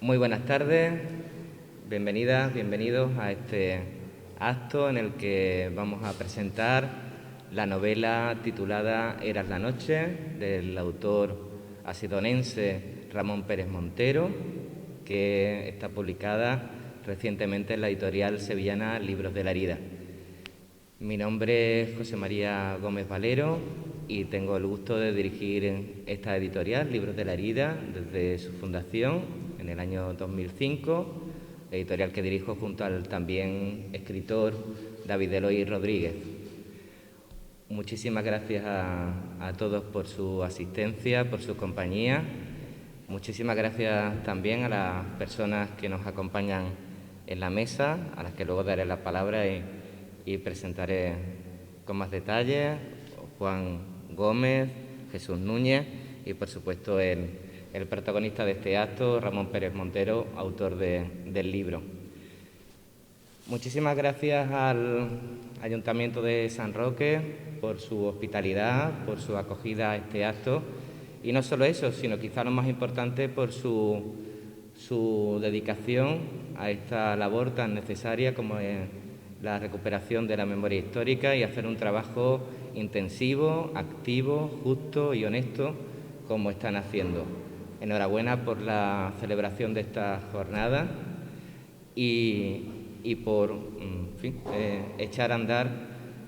Muy buenas tardes, bienvenidas, bienvenidos a este acto en el que vamos a presentar la novela titulada Eras la noche, del autor asidonense Ramón Pérez Montero, que está publicada recientemente en la editorial sevillana Libros de la Herida. Mi nombre es José María Gómez Valero y tengo el gusto de dirigir esta editorial, Libros de la Herida, desde su fundación en el año 2005, editorial que dirijo junto al también escritor David Eloy Rodríguez. Muchísimas gracias a todos por su asistencia, por su compañía. Muchísimas gracias también a las personas que nos acompañan en la mesa, a las que luego daré la palabra y presentaré con más detalle: Juan Gómez, Jesús Núñez y, por supuesto, el protagonista de este acto, Ramón Pérez Montero, autor del libro. Muchísimas gracias al Ayuntamiento de San Roque por su hospitalidad, por su acogida a este acto, y no solo eso, sino quizá lo más importante, por su dedicación a esta labor tan necesaria como es la recuperación de la memoria histórica y hacer un trabajo intensivo, activo, justo y honesto como están haciendo. Enhorabuena por la celebración de esta jornada y por echar a andar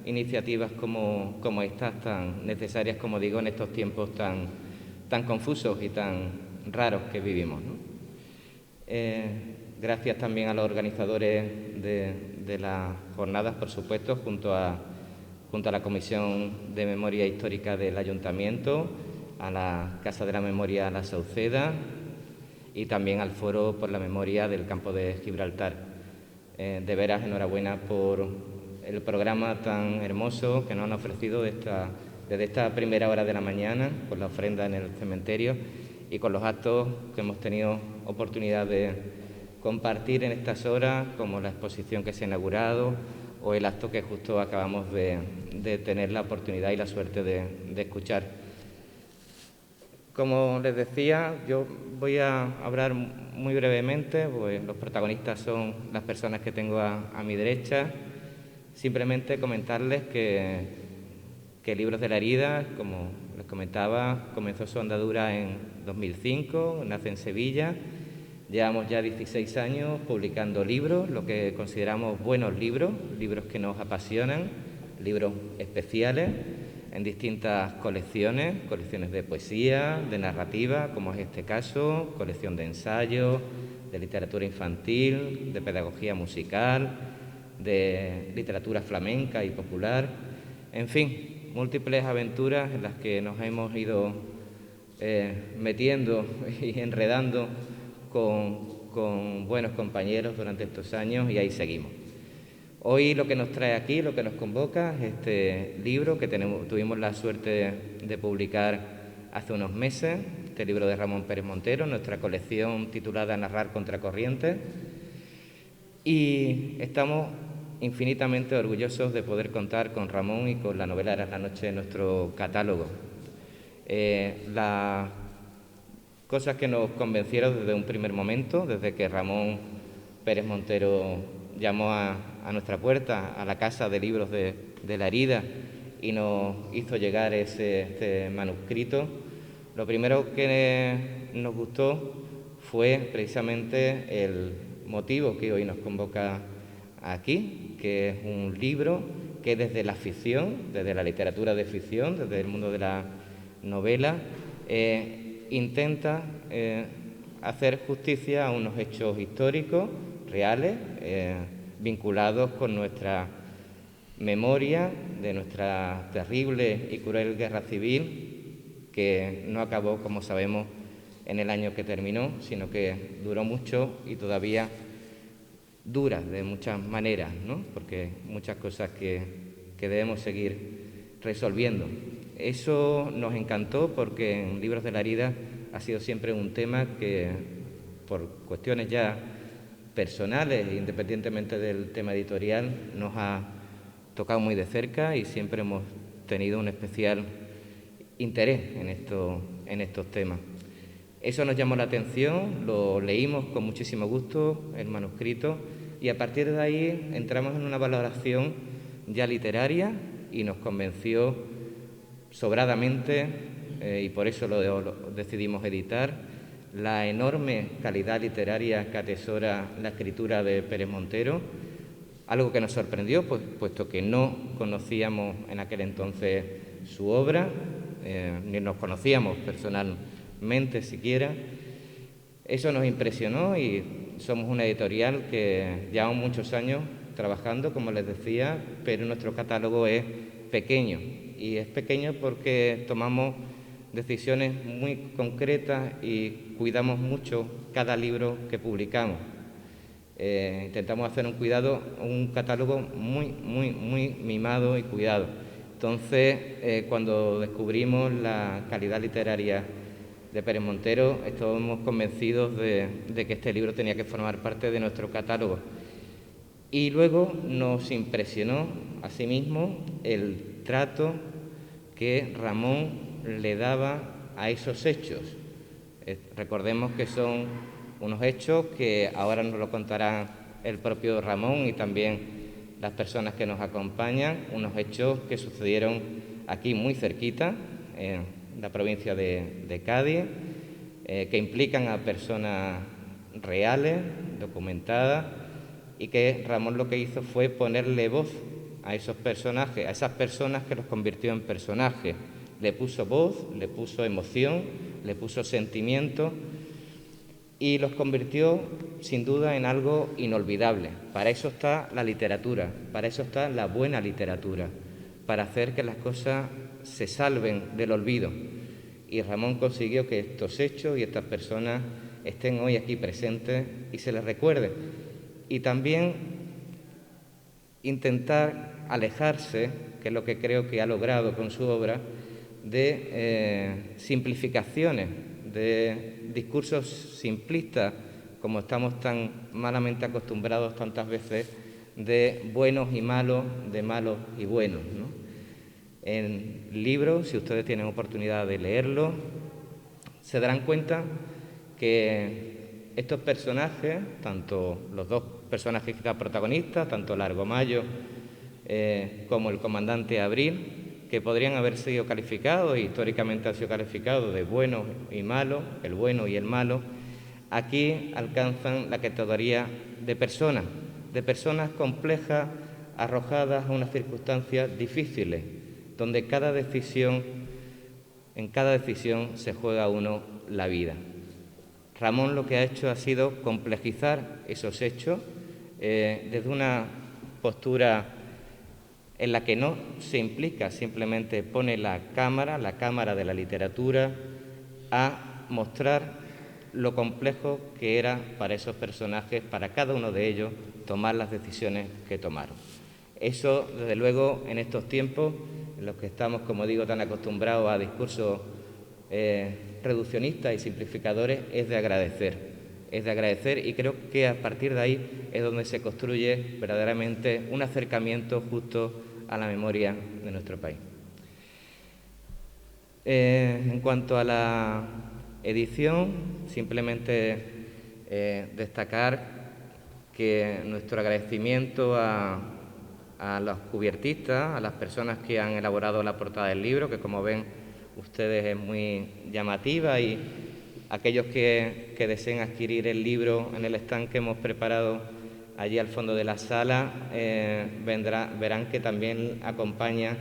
iniciativas como estas, tan necesarias, como digo, en estos tiempos tan confusos y tan raros que vivimos, ¿no? Gracias también a los organizadores de las jornadas, por supuesto, junto a la Comisión de Memoria Histórica del Ayuntamiento, a la Casa de la Memoria La Sauceda y también al Foro por la Memoria del Campo de Gibraltar. De veras, enhorabuena por el programa tan hermoso que nos han ofrecido desde esta primera hora de la mañana, con la ofrenda en el cementerio y con los actos que hemos tenido oportunidad de compartir en estas horas, como la exposición que se ha inaugurado o el acto que justo acabamos de tener la oportunidad y la suerte de escuchar. Como les decía, yo voy a hablar muy brevemente, pues los protagonistas son las personas que tengo a mi derecha. Simplemente comentarles que Libros de la Herida, como les comentaba, comenzó su andadura en 2005, nace en Sevilla. Llevamos ya 16 años publicando libros, lo que consideramos buenos libros, libros que nos apasionan, libros especiales, en distintas colecciones de poesía, de narrativa, como es este caso, colección de ensayos, de literatura infantil, de pedagogía musical, de literatura flamenca y popular, en fin, múltiples aventuras en las que nos hemos ido metiendo y enredando con buenos compañeros durante estos años, y ahí seguimos. Hoy lo que nos trae aquí, lo que nos convoca, es este libro que tuvimos la suerte de publicar hace unos meses, este libro de Ramón Pérez Montero, nuestra colección titulada Narrar Contracorriente, y estamos infinitamente orgullosos de poder contar con Ramón y con la novela Eras la noche en nuestro catálogo. Las cosas que nos convencieron desde un primer momento, desde que Ramón Pérez Montero llamó a nuestra puerta, a la Casa de Libros de la Herida, y nos hizo llegar este manuscrito, lo primero que nos gustó fue precisamente el motivo que hoy nos convoca aquí, que es un libro que desde la ficción, desde la literatura de ficción, desde el mundo de la novela, intenta hacer justicia a unos hechos históricos reales, vinculados con nuestra memoria de nuestra terrible y cruel guerra civil, que no acabó, como sabemos, en el año que terminó, sino que duró mucho y todavía dura de muchas maneras, ¿no? Porque hay muchas cosas que debemos seguir resolviendo. Eso nos encantó porque en Libros de la Herida ha sido siempre un tema que, por cuestiones ya personales, independientemente del tema editorial, nos ha tocado muy de cerca y siempre hemos tenido un especial interés en estos temas. Eso nos llamó la atención, lo leímos con muchísimo gusto, el manuscrito, y a partir de ahí entramos en una valoración ya literaria y nos convenció sobradamente, y por eso lo decidimos editar, la enorme calidad literaria que atesora la escritura de Pérez Montero, algo que nos sorprendió, puesto que no conocíamos en aquel entonces su obra, ni nos conocíamos personalmente siquiera. Eso nos impresionó y somos una editorial que llevamos muchos años trabajando, como les decía, pero nuestro catálogo es pequeño. Y es pequeño porque tomamos decisiones muy concretas y cuidamos mucho cada libro que publicamos. Intentamos hacer un catálogo muy mimado y cuidado. Entonces, cuando descubrimos la calidad literaria de Pérez Montero, estábamos convencidos de que este libro tenía que formar parte de nuestro catálogo. Y luego nos impresionó, asimismo, el trato que Ramón le daba a esos hechos. Recordemos que son unos hechos que ahora nos lo contará el propio Ramón y también las personas que nos acompañan, unos hechos que sucedieron aquí muy cerquita, en la provincia de Cádiz, que implican a personas reales, documentadas, y que Ramón lo que hizo fue ponerle voz a esos personajes, a esas personas que los convirtió en personajes. Le puso voz, le puso emoción, le puso sentimiento y los convirtió sin duda en algo inolvidable. Para eso está la literatura, para eso está la buena literatura, para hacer que las cosas se salven del olvido. Y Ramón consiguió que estos hechos y estas personas estén hoy aquí presentes y se les recuerde. Y también intentar alejarse, que es lo que creo que ha logrado con su obra, de simplificaciones, de discursos simplistas, como estamos tan malamente acostumbrados tantas veces, de buenos y malos, de malos y buenos, ¿no? En libros, si ustedes tienen oportunidad de leerlo, se darán cuenta que estos personajes, tanto los dos personajes protagonistas, tanto Largomayo como el comandante Abril, que podrían haber sido calificados, y históricamente han sido calificados, de buenos y malos, el bueno y el malo, aquí alcanzan la categoría de personas complejas, arrojadas a unas circunstancias difíciles, donde en cada decisión se juega uno la vida. Ramón lo que ha hecho ha sido complejizar esos hechos desde una postura en la que no se implica, simplemente pone la cámara de la literatura, a mostrar lo complejo que era para esos personajes, para cada uno de ellos, tomar las decisiones que tomaron. Eso, desde luego, en estos tiempos, en los que estamos, como digo, tan acostumbrados a discursos reduccionistas y simplificadores, es de agradecer y creo que a partir de ahí es donde se construye verdaderamente un acercamiento justo a la memoria de nuestro país. En cuanto a la edición, simplemente destacar que nuestro agradecimiento a los cubiertistas, a las personas que han elaborado la portada del libro, que como ven ustedes es muy llamativa, y aquellos que deseen adquirir el libro en el stand que hemos preparado allí al fondo de la sala, verán que también acompaña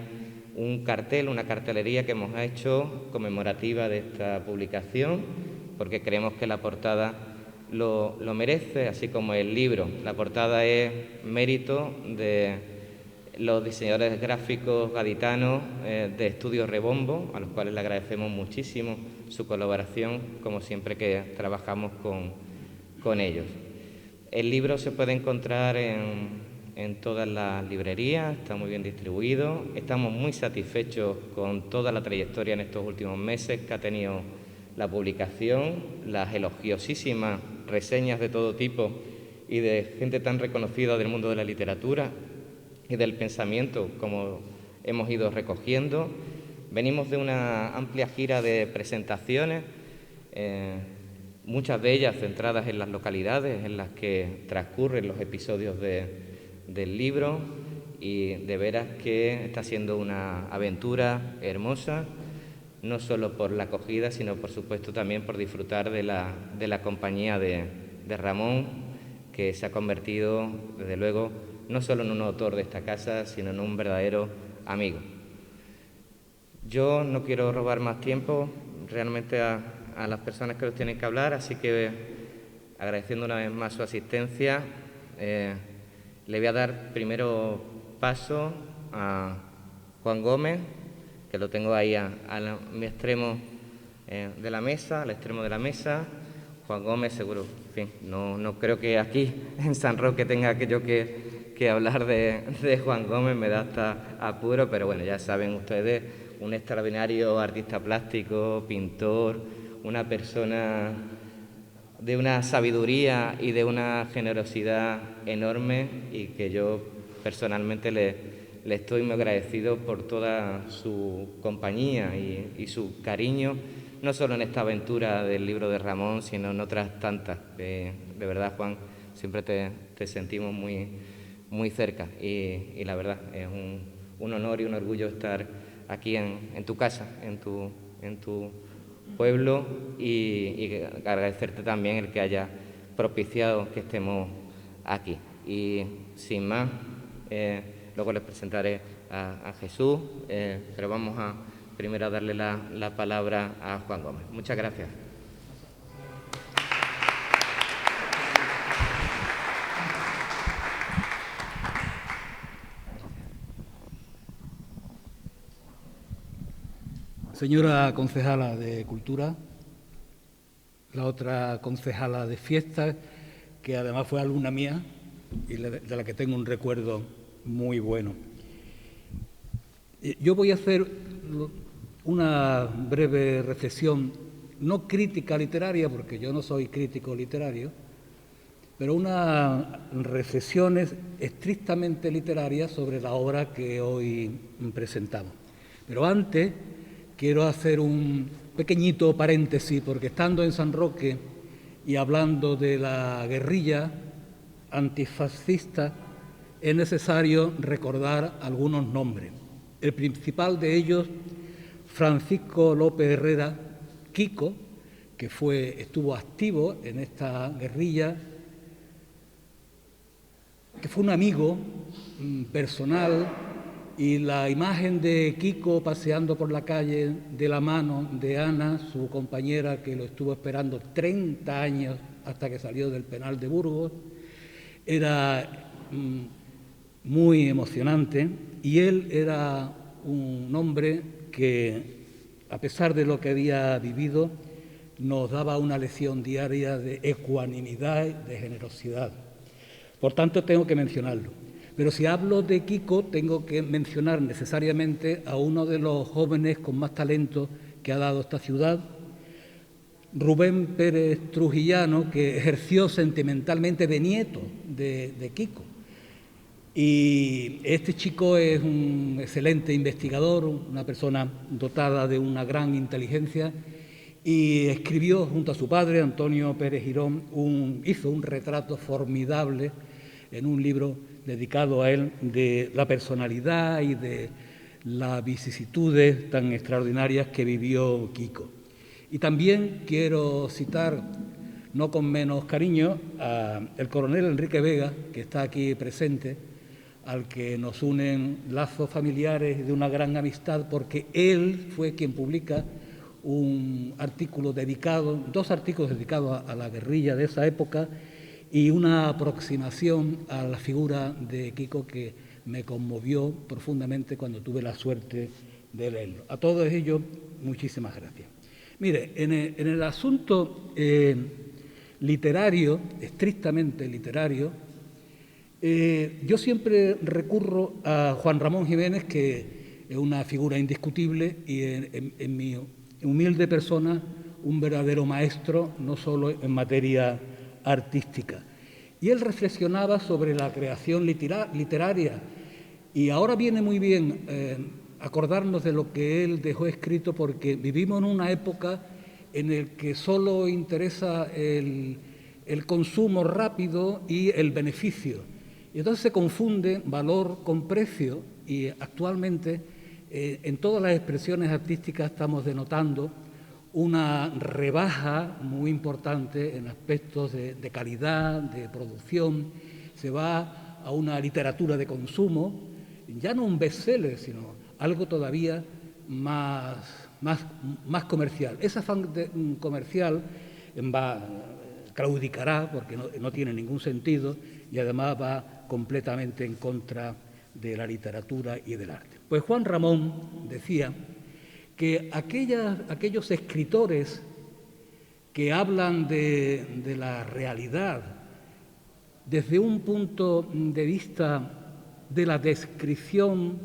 un cartel, una cartelería que hemos hecho conmemorativa de esta publicación, porque creemos que la portada lo merece, así como el libro. La portada es mérito de los diseñadores gráficos gaditanos de Estudios Rebombo, a los cuales le agradecemos muchísimo su colaboración, como siempre que trabajamos con ellos. El libro se puede encontrar en todas las librerías, está muy bien distribuido. Estamos muy satisfechos con toda la trayectoria en estos últimos meses que ha tenido la publicación, las elogiosísimas reseñas de todo tipo y de gente tan reconocida del mundo de la literatura y del pensamiento como hemos ido recogiendo. Venimos de una amplia gira de presentaciones muchas de ellas centradas en las localidades en las que transcurren los episodios del libro, y de veras que está siendo una aventura hermosa, no solo por la acogida, sino por supuesto también por disfrutar de la compañía de Ramón, que se ha convertido, desde luego, no solo en un autor de esta casa, sino en un verdadero amigo. Yo no quiero robar más tiempo realmente a las personas que los tienen que hablar, así que, agradeciendo una vez más su asistencia, le voy a dar primero paso a Juan Gómez, que lo tengo ahí a mi extremo de la mesa, al extremo de la mesa. Juan Gómez, seguro, en fin, no creo que aquí en San Roque tenga yo que hablar de Juan Gómez, me da hasta apuro, pero bueno, ya saben ustedes, un extraordinario artista plástico, pintor, una persona de una sabiduría y de una generosidad enorme, y que yo personalmente le estoy muy agradecido por toda su compañía y su cariño, no solo en esta aventura del libro de Ramón, sino en otras tantas. De verdad, Juan, siempre te sentimos muy cerca, y la verdad es un honor y un orgullo estar aquí en tu casa, en tu pueblo, y agradecerte también el que haya propiciado que estemos aquí. Y sin más, luego les presentaré a Jesús, pero vamos primero a darle la palabra a Juan Gómez. Muchas gracias. Señora concejala de Cultura, la otra concejala de Fiestas, que además fue alumna mía y de la que tengo un recuerdo muy bueno. Yo voy a hacer una breve reflexión, no crítica literaria, porque yo no soy crítico literario, pero unas reflexiones estrictamente literarias sobre la obra que hoy presentamos. Pero antes quiero hacer un pequeñito paréntesis, porque estando en San Roque y hablando de la guerrilla antifascista, es necesario recordar algunos nombres. El principal de ellos, Francisco López Herrera, Kiko, que estuvo activo en esta guerrilla, que fue un amigo personal, y la imagen de Kiko paseando por la calle de la mano de Ana, su compañera, que lo estuvo esperando 30 años hasta que salió del penal de Burgos, era muy emocionante, y él era un hombre que, a pesar de lo que había vivido, nos daba una lección diaria de ecuanimidad y de generosidad. Por tanto, tengo que mencionarlo. Pero si hablo de Kiko, tengo que mencionar necesariamente a uno de los jóvenes con más talento que ha dado esta ciudad, Rubén Pérez Trujillano, que ejerció sentimentalmente de nieto de Kiko. Y este chico es un excelente investigador, una persona dotada de una gran inteligencia, y escribió junto a su padre, Antonio Pérez Girón, hizo un retrato formidable en un libro dedicado a él, de la personalidad y de las vicisitudes tan extraordinarias que vivió Kiko. Y también quiero citar, no con menos cariño, al coronel Enrique Vega, que está aquí presente, al que nos unen lazos familiares de una gran amistad, porque él fue quien publica dos artículos dedicados a la guerrilla de esa época, y una aproximación a la figura de Kiko que me conmovió profundamente cuando tuve la suerte de leerlo. A todos ellos, muchísimas gracias. Mire, en el asunto literario, estrictamente literario, yo siempre recurro a Juan Ramón Jiménez, que es una figura indiscutible y en mi humilde persona un verdadero maestro, no solo en materia artística. Y él reflexionaba sobre la creación literaria, y ahora viene muy bien acordarnos de lo que él dejó escrito, porque vivimos en una época en el que solo interesa el consumo rápido y el beneficio. Y entonces se confunde valor con precio, y actualmente en todas las expresiones artísticas estamos denotando una rebaja muy importante en aspectos de calidad, de producción. Se va a una literatura de consumo, ya no un bestseller, sino algo todavía más comercial. Ese afán comercial claudicará porque no tiene ningún sentido y además va completamente en contra de la literatura y del arte. Pues Juan Ramón decía que aquellos escritores que hablan de la realidad desde un punto de vista de la descripción,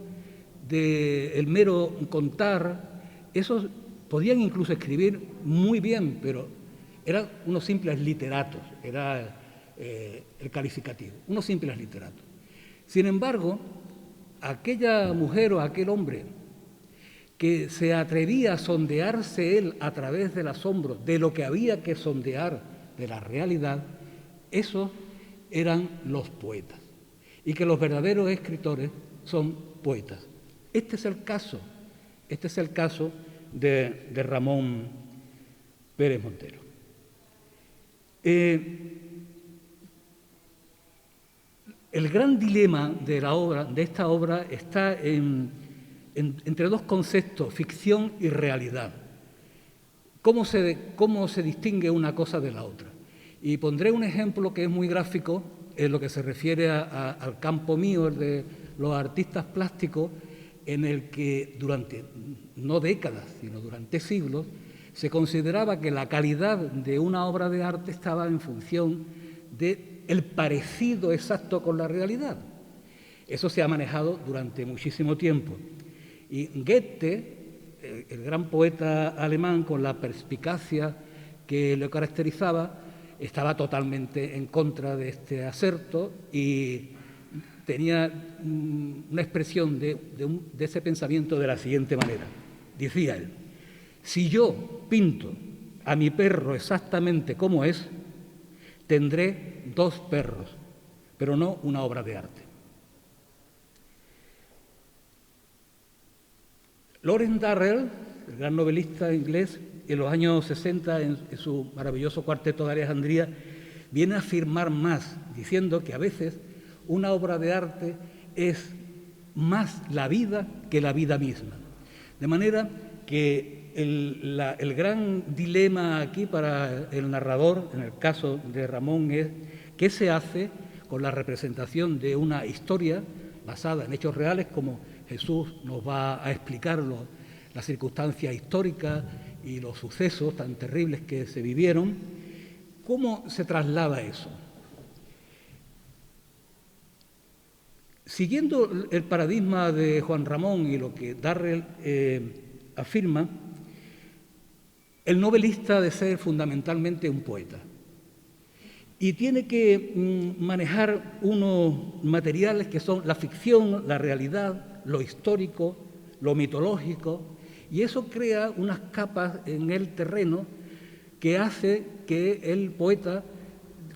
del mero contar, esos podían incluso escribir muy bien, pero eran unos simples literatos, era el calificativo, unos simples literatos. Sin embargo, aquella mujer o aquel hombre que se atrevía a sondearse él a través del asombro de lo que había que sondear de la realidad, esos eran los poetas. Y que los verdaderos escritores son poetas. Este es el caso de Ramón Pérez Montero. El gran dilema de esta obra está entre dos conceptos, ficción y realidad. ¿Cómo se distingue una cosa de la otra? Y pondré un ejemplo que es muy gráfico en lo que se refiere al campo mío, el de los artistas plásticos, en el que durante, no décadas, sino durante siglos, se consideraba que la calidad de una obra de arte estaba en función del parecido exacto con la realidad. Eso se ha manejado durante muchísimo tiempo. Y Goethe, el gran poeta alemán, con la perspicacia que lo caracterizaba, estaba totalmente en contra de este aserto y tenía una expresión de ese pensamiento de la siguiente manera. Decía él: si yo pinto a mi perro exactamente como es, tendré 2 perros, pero no una obra de arte. Lawrence Durrell, el gran novelista inglés, en los años 60, en su maravilloso Cuarteto de Alejandría, viene a afirmar más, diciendo que a veces una obra de arte es más la vida que la vida misma. De manera que el gran dilema aquí para el narrador, en el caso de Ramón, es qué se hace con la representación de una historia basada en hechos reales, como Jesús nos va a explicar las circunstancias históricas y los sucesos tan terribles que se vivieron. ¿Cómo se traslada eso? Siguiendo el paradigma de Juan Ramón y lo que Durrell afirma, el novelista ha de ser fundamentalmente un poeta y tiene que manejar unos materiales que son la ficción, la realidad, lo histórico, lo mitológico, y eso crea unas capas en el terreno que hace que el poeta,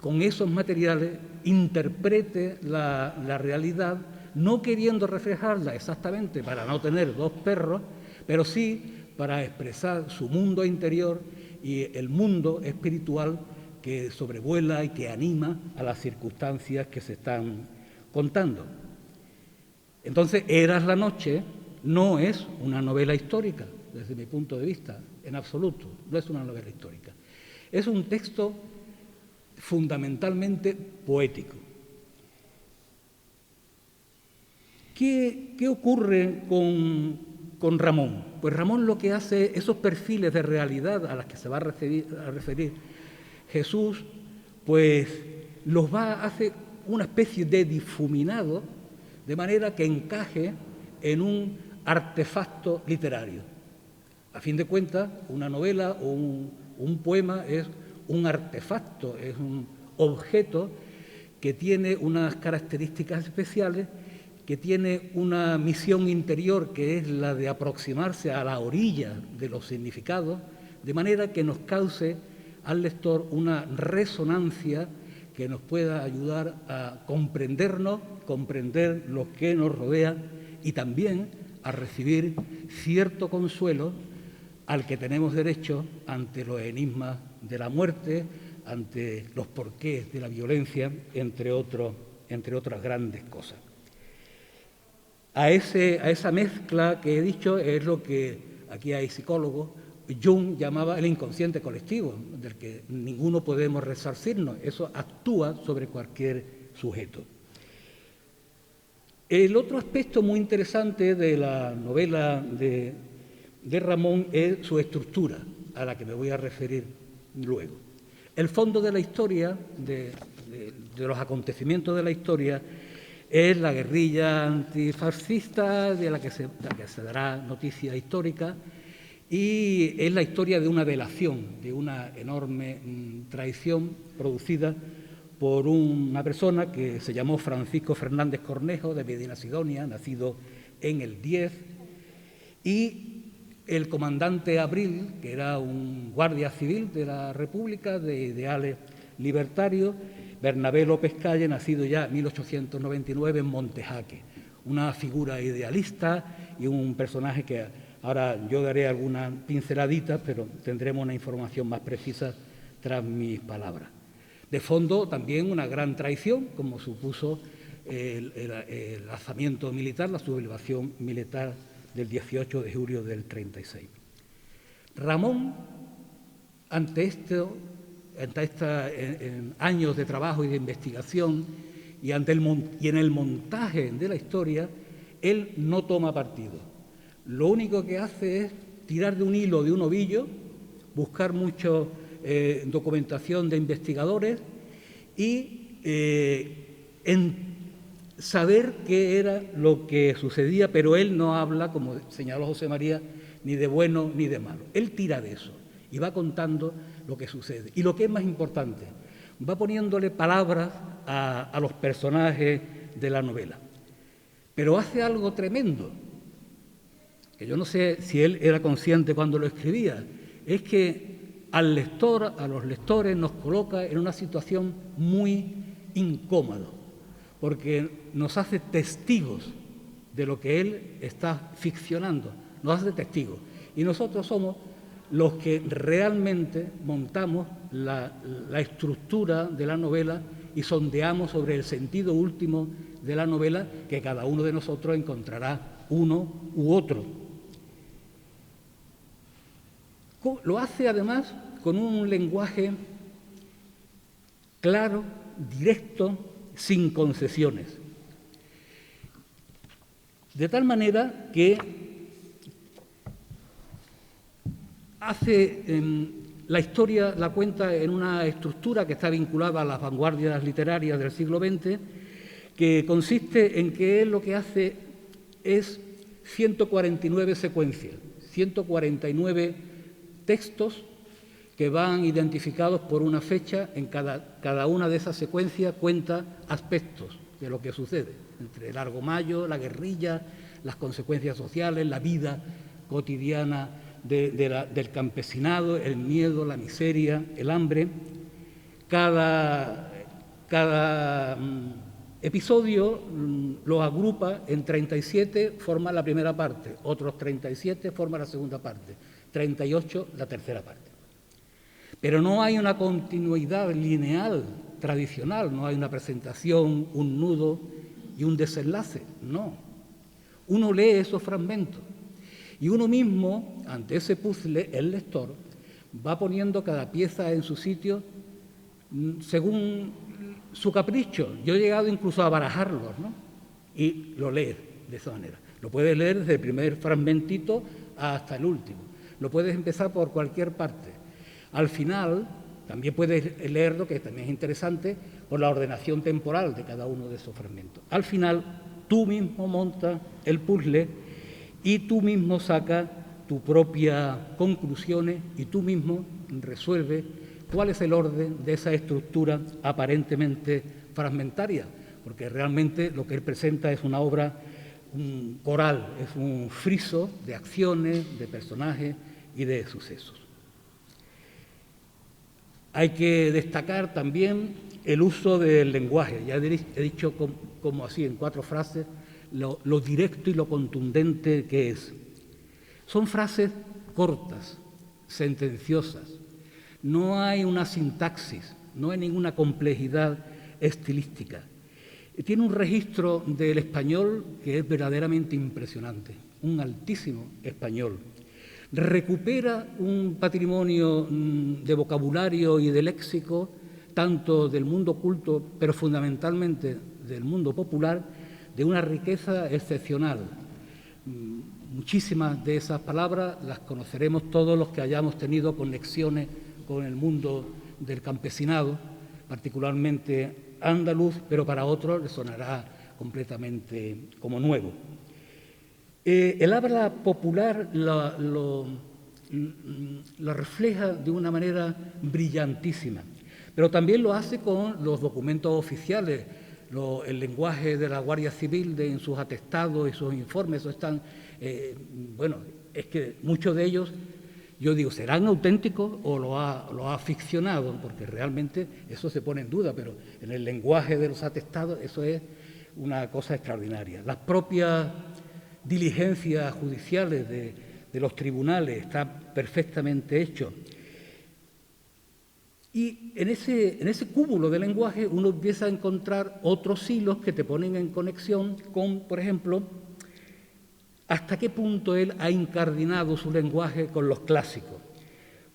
con esos materiales, interprete la realidad, no queriendo reflejarla exactamente para no tener 2 perros, pero sí para expresar su mundo interior y el mundo espiritual que sobrevuela y que anima a las circunstancias que se están contando. Entonces, Eras la noche no es una novela histórica, desde mi punto de vista, en absoluto, no es una novela histórica. Es un texto fundamentalmente poético. ¿Qué ocurre con Ramón? Pues Ramón lo que hace, esos perfiles de realidad a los que se va a referir Jesús, pues hace una especie de difuminado, de manera que encaje en un artefacto literario. A fin de cuentas, una novela o un poema es un artefacto, es un objeto que tiene unas características especiales, que tiene una misión interior que es la de aproximarse a la orilla de los significados, de manera que nos cause al lector una resonancia que nos pueda ayudar a comprendernos, comprender lo que nos rodea y también a recibir cierto consuelo al que tenemos derecho ante los enigmas de la muerte, ante los porqués de la violencia, entre otras grandes cosas. A esa mezcla que he dicho es lo que aquí hay psicólogos, Jung llamaba el inconsciente colectivo, del que ninguno podemos resarcirnos. Eso actúa sobre cualquier sujeto. El otro aspecto muy interesante de la novela de Ramón es su estructura, a la que me voy a referir luego. El fondo de la historia, de los acontecimientos de la historia, es la guerrilla antifascista de la que se dará noticia histórica, y es la historia de una delación, de una enorme traición producida por una persona que se llamó Francisco Fernández Cornejo, de Medinasidonia, nacido en el 10, y el comandante Abril, que era un guardia civil de la República, de ideales libertarios, Bernabé López Calle, nacido ya en 1899 en Montejaque, una figura idealista y un personaje que ahora yo daré algunas pinceladitas, pero tendremos una información más precisa tras mis palabras. De fondo, también una gran traición, como supuso el alzamiento militar, la sublevación militar del 18 de julio del 36. Ramón, ante estos años de trabajo y de investigación y en el montaje de la historia, él no toma partido. Lo único que hace es tirar de un hilo, de un ovillo, buscar mucho documentación de investigadores y saber qué era lo que sucedía, pero él no habla, como señaló José María, ni de bueno ni de malo. Él tira de eso y va contando lo que sucede. Y lo que es más importante, va poniéndole palabras a los personajes de la novela. Pero hace algo tremendo, que yo no sé si él era consciente cuando lo escribía, es que al lector, a los lectores, nos coloca en una situación muy incómoda, porque nos hace testigos de lo que él está ficcionando, nos hace testigos. Y nosotros somos los que realmente montamos la estructura de la novela y sondeamos sobre el sentido último de la novela, que cada uno de nosotros encontrará uno u otro. Lo hace además con un lenguaje claro, directo, sin concesiones. De tal manera que la historia la cuenta en una estructura que está vinculada a las vanguardias literarias del siglo XX, que consiste en que él lo que hace es 149 secuencias, 149 textos que van identificados por una fecha. En cada una de esas secuencias cuenta aspectos de lo que sucede, entre el Largo Mayo, la guerrilla, las consecuencias sociales, la vida cotidiana del campesinado, el miedo, la miseria, el hambre. Cada episodio lo agrupa en 37, forma la primera parte, otros 37 forman la segunda parte, 38 la tercera parte. Pero no hay una continuidad lineal, tradicional, no hay una presentación, un nudo y un desenlace, no. Uno lee esos fragmentos y uno mismo, ante ese puzzle, el lector, va poniendo cada pieza en su sitio según su capricho. Yo he llegado incluso a barajarlos, ¿no? Y lo lees de esa manera. Lo puedes leer desde el primer fragmentito hasta el último. Lo puedes empezar por cualquier parte. Al final, también puedes leerlo, que también es interesante, por la ordenación temporal de cada uno de esos fragmentos. Al final, tú mismo montas el puzzle y tú mismo sacas tus propias conclusiones y tú mismo resuelves cuál es el orden de esa estructura aparentemente fragmentaria, porque realmente lo que él presenta es una obra coral, es un friso de acciones, de personajes y de sucesos. Hay que destacar también el uso del lenguaje. Ya he dicho como así en 4 frases lo directo y lo contundente que es. Son frases cortas, sentenciosas. No hay una sintaxis, no hay ninguna complejidad estilística. Tiene un registro del español que es verdaderamente impresionante, un altísimo español. Recupera un patrimonio de vocabulario y de léxico, tanto del mundo culto, pero fundamentalmente del mundo popular, de una riqueza excepcional. Muchísimas de esas palabras las conoceremos todos los que hayamos tenido conexiones con el mundo del campesinado, particularmente andaluz, pero para otros les sonará completamente como nuevo. El habla popular lo refleja de una manera brillantísima, pero también lo hace con los documentos oficiales, el lenguaje de la Guardia Civil en sus atestados y sus informes. Eso están, bueno, es que muchos de ellos, yo digo, ¿serán auténticos o lo ha ficcionado? Porque realmente eso se pone en duda, pero en el lenguaje de los atestados eso es una cosa extraordinaria. Las propias diligencias judiciales de los tribunales está perfectamente hecho. Y en ese cúmulo de lenguaje uno empieza a encontrar otros hilos que te ponen en conexión con, por ejemplo, hasta qué punto él ha incardinado su lenguaje con los clásicos.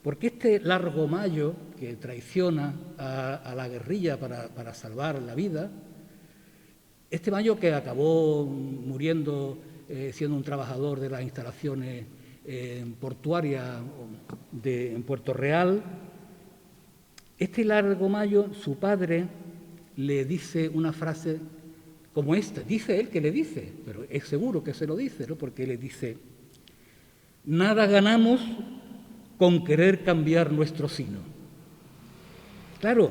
Porque este largo mayo que traiciona a la guerrilla para salvar la vida, este mayo que acabó muriendo siendo un trabajador de las instalaciones portuarias en Puerto Real, este largo mayo, su padre le dice una frase como esta. Dice él que le dice, pero es seguro que se lo dice, ¿no? Porque le dice: nada ganamos con querer cambiar nuestro sino. Claro,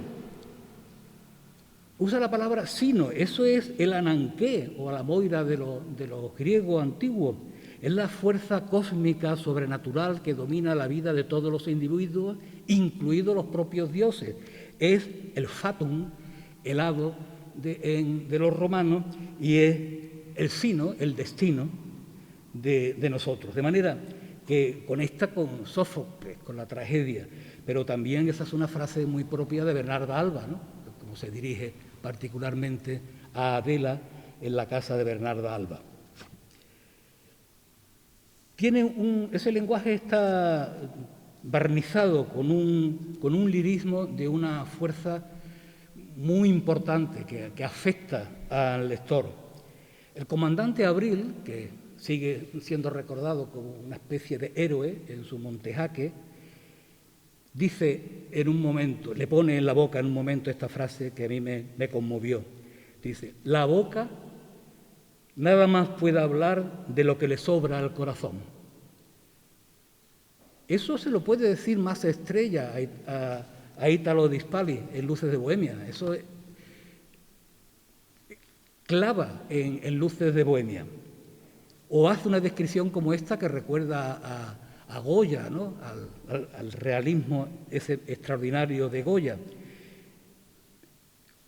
usa la palabra sino, eso es el ananqué o la moira de los griegos antiguos. Es la fuerza cósmica sobrenatural que domina la vida de todos los individuos, incluidos los propios dioses. Es el fatum, el hado de los romanos, y es el sino, el destino de nosotros. De manera que conecta con Sófocles, con la tragedia, pero también esa es una frase muy propia de Bernarda Alba, ¿no? Como se dirige particularmente a Adela en la casa de Bernarda Alba. Ese lenguaje está barnizado con un lirismo de una fuerza muy importante que afecta al lector. El comandante Abril, que sigue siendo recordado como una especie de héroe en su Montejaque, dice en un momento, le pone en la boca en un momento esta frase que a mí me conmovió. Dice: la boca nada más puede hablar de lo que le sobra al corazón. Eso se lo puede decir más estrella a Ítalo Dispali en Luces de Bohemia. Eso clava en Luces de Bohemia. O hace una descripción como esta que recuerda a Goya, ¿no? al realismo ese extraordinario de Goya.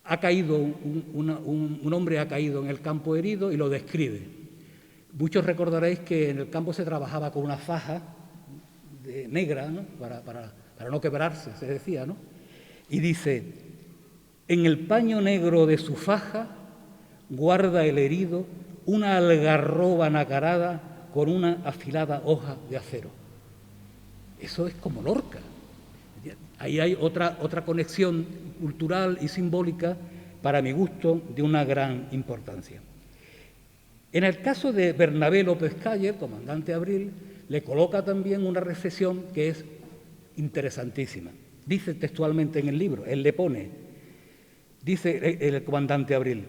Ha caído un hombre ha caído en el campo herido y lo describe. Muchos recordaréis que en el campo se trabajaba con una faja negra, ¿no? para no quebrarse, se decía, ¿no? Y dice: en el paño negro de su faja guarda el herido una algarroba nacarada con una afilada hoja de acero. Eso es como Lorca. Ahí hay otra conexión cultural y simbólica, para mi gusto, de una gran importancia. En el caso de Bernabé López Calle, el comandante Abril, le coloca también una reflexión que es interesantísima. Dice textualmente en el libro, él le pone, dice el comandante Abril: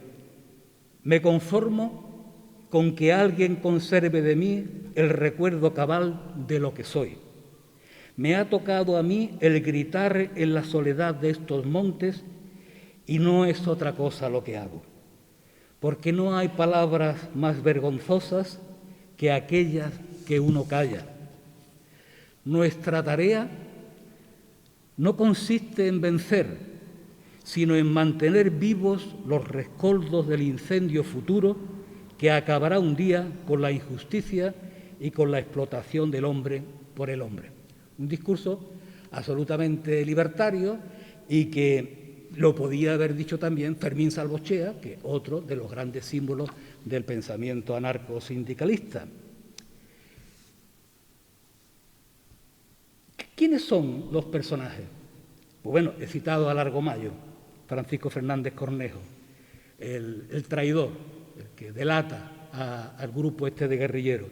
me conformo con que alguien conserve de mí el recuerdo cabal de lo que soy. Me ha tocado a mí el gritar en la soledad de estos montes y no es otra cosa lo que hago, porque no hay palabras más vergonzosas que aquellas que uno calla. Nuestra tarea no consiste en vencer, sino en mantener vivos los rescoldos del incendio futuro que acabará un día con la injusticia y con la explotación del hombre por el hombre. Un discurso absolutamente libertario y que lo podía haber dicho también Fermín Salvochea, que es otro de los grandes símbolos del pensamiento anarcosindicalista. ¿Quiénes son los personajes? Pues bueno, he citado a Largo Mayo, Francisco Fernández Cornejo, el traidor, el que delata al grupo este de guerrilleros,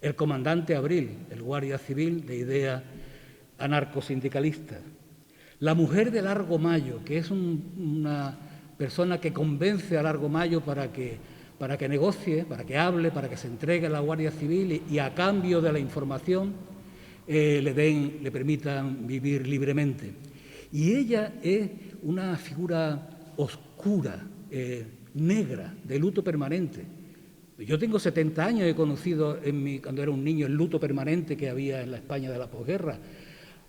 el comandante Abril, el guardia civil de idea anarcosindicalista, la mujer de Largo Mayo, que es una persona que convence a Largo Mayo para que negocie, para que hable, para que se entregue a la Guardia Civil y a cambio de la información le permitan vivir libremente. Y ella es una figura oscura, negra, de luto permanente. Yo tengo 70 años, he conocido cuando era un niño el luto permanente que había en la España de la posguerra.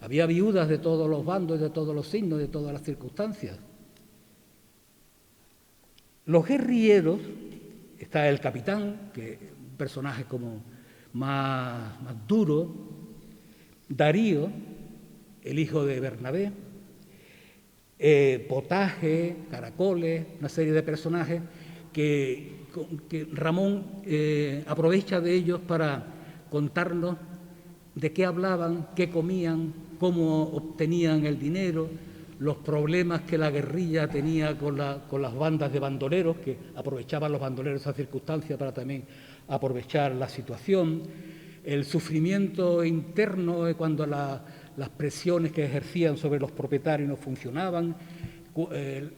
Había viudas de todos los bandos, de todos los signos, de todas las circunstancias. Los guerrilleros, está el capitán, que es un personaje como más duro, Darío, el hijo de Bernabé, Potaje, Caracoles, una serie de personajes que Ramón aprovecha de ellos para contarnos de qué hablaban, qué comían, cómo obtenían el dinero, los problemas que la guerrilla tenía con las bandas de bandoleros, que aprovechaban los bandoleros esa circunstancia para también aprovechar la situación, el sufrimiento interno cuando las presiones que ejercían sobre los propietarios no funcionaban,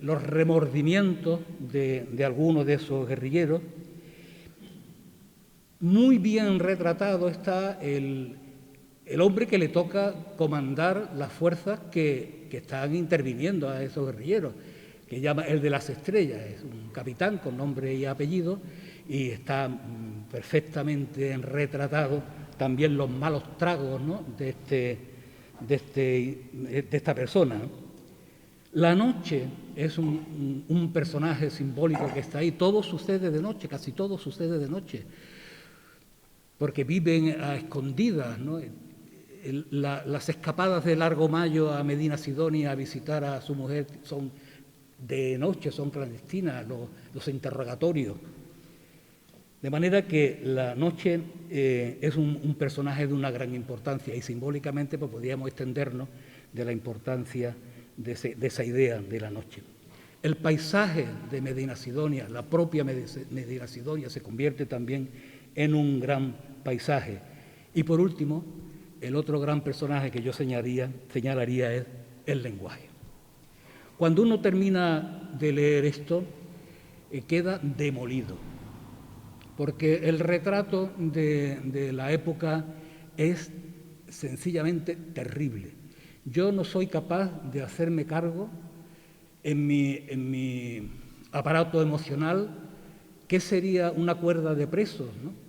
los remordimientos de algunos de esos guerrilleros. Muy bien retratado está el hombre que le toca comandar las fuerzas que están interviniendo a esos guerrilleros, que llama el de las estrellas, es un capitán con nombre y apellido y está perfectamente retratado también los malos tragos, ¿no?, de esta persona. La noche es un personaje simbólico que está ahí. Todo sucede de noche, casi todo sucede de noche, porque viven a escondidas, ¿no? Las escapadas de Largo Mayo a Medina Sidonia a visitar a su mujer son de noche, son clandestinas, los interrogatorios. De manera que la noche es un personaje de una gran importancia y simbólicamente pues, podríamos extendernos de la importancia de esa idea de la noche. El paisaje de Medina Sidonia, la propia Medina Sidonia, se convierte también en un gran paisaje. Y por último, el otro gran personaje que yo señalaría es el lenguaje. Cuando uno termina de leer esto, queda demolido, porque el retrato de la época es sencillamente terrible. Yo no soy capaz de hacerme cargo en mi aparato emocional qué sería una cuerda de presos, ¿no?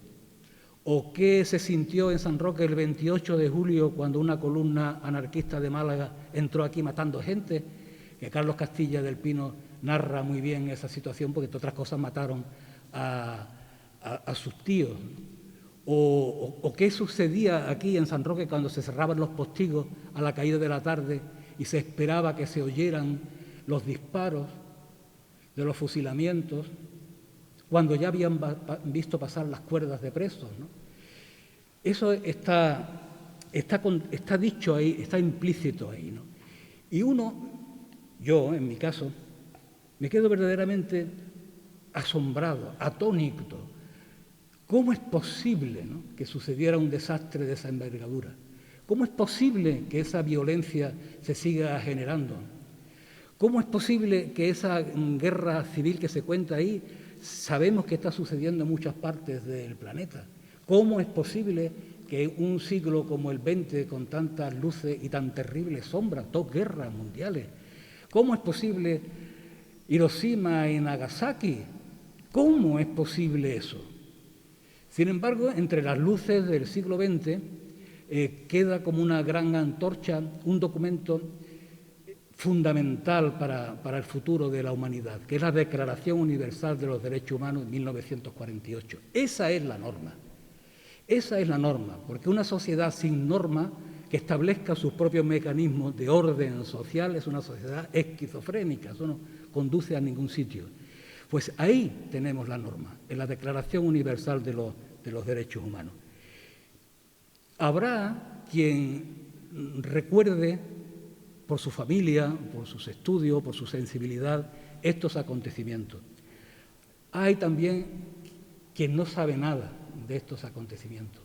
O qué se sintió en San Roque el 28 de julio cuando una columna anarquista de Málaga entró aquí matando gente, que Carlos Castilla del Pino narra muy bien esa situación porque, entre otras cosas, mataron a sus tíos. O qué sucedía aquí en San Roque cuando se cerraban los postigos a la caída de la tarde y se esperaba que se oyeran los disparos de los fusilamientos, cuando ya habían visto pasar las cuerdas de presos, ¿no? Eso está dicho ahí, está implícito ahí, ¿no? Y yo en mi caso, me quedo verdaderamente asombrado, atónito. ¿Cómo es posible, ¿no?, que sucediera un desastre de esa envergadura? ¿Cómo es posible que esa violencia se siga generando? ¿Cómo es posible que esa guerra civil que se cuenta ahí sabemos que está sucediendo en muchas partes del planeta? ¿Cómo es posible que un siglo como el XX, con tantas luces y tan terribles sombras, 2 guerras mundiales? ¿Cómo es posible Hiroshima y Nagasaki? ¿Cómo es posible eso? Sin embargo, entre las luces del siglo XX queda como una gran antorcha un documento fundamental para el futuro de la humanidad, que es la Declaración Universal de los Derechos Humanos de 1948. Esa es la norma. Esa es la norma, porque una sociedad sin norma que establezca sus propios mecanismos de orden social es una sociedad esquizofrénica, eso no conduce a ningún sitio. Pues ahí tenemos la norma, en la Declaración Universal de los Derechos Humanos. Habrá quien recuerde por su familia, por sus estudios, por su sensibilidad, estos acontecimientos. Hay también quien no sabe nada de estos acontecimientos.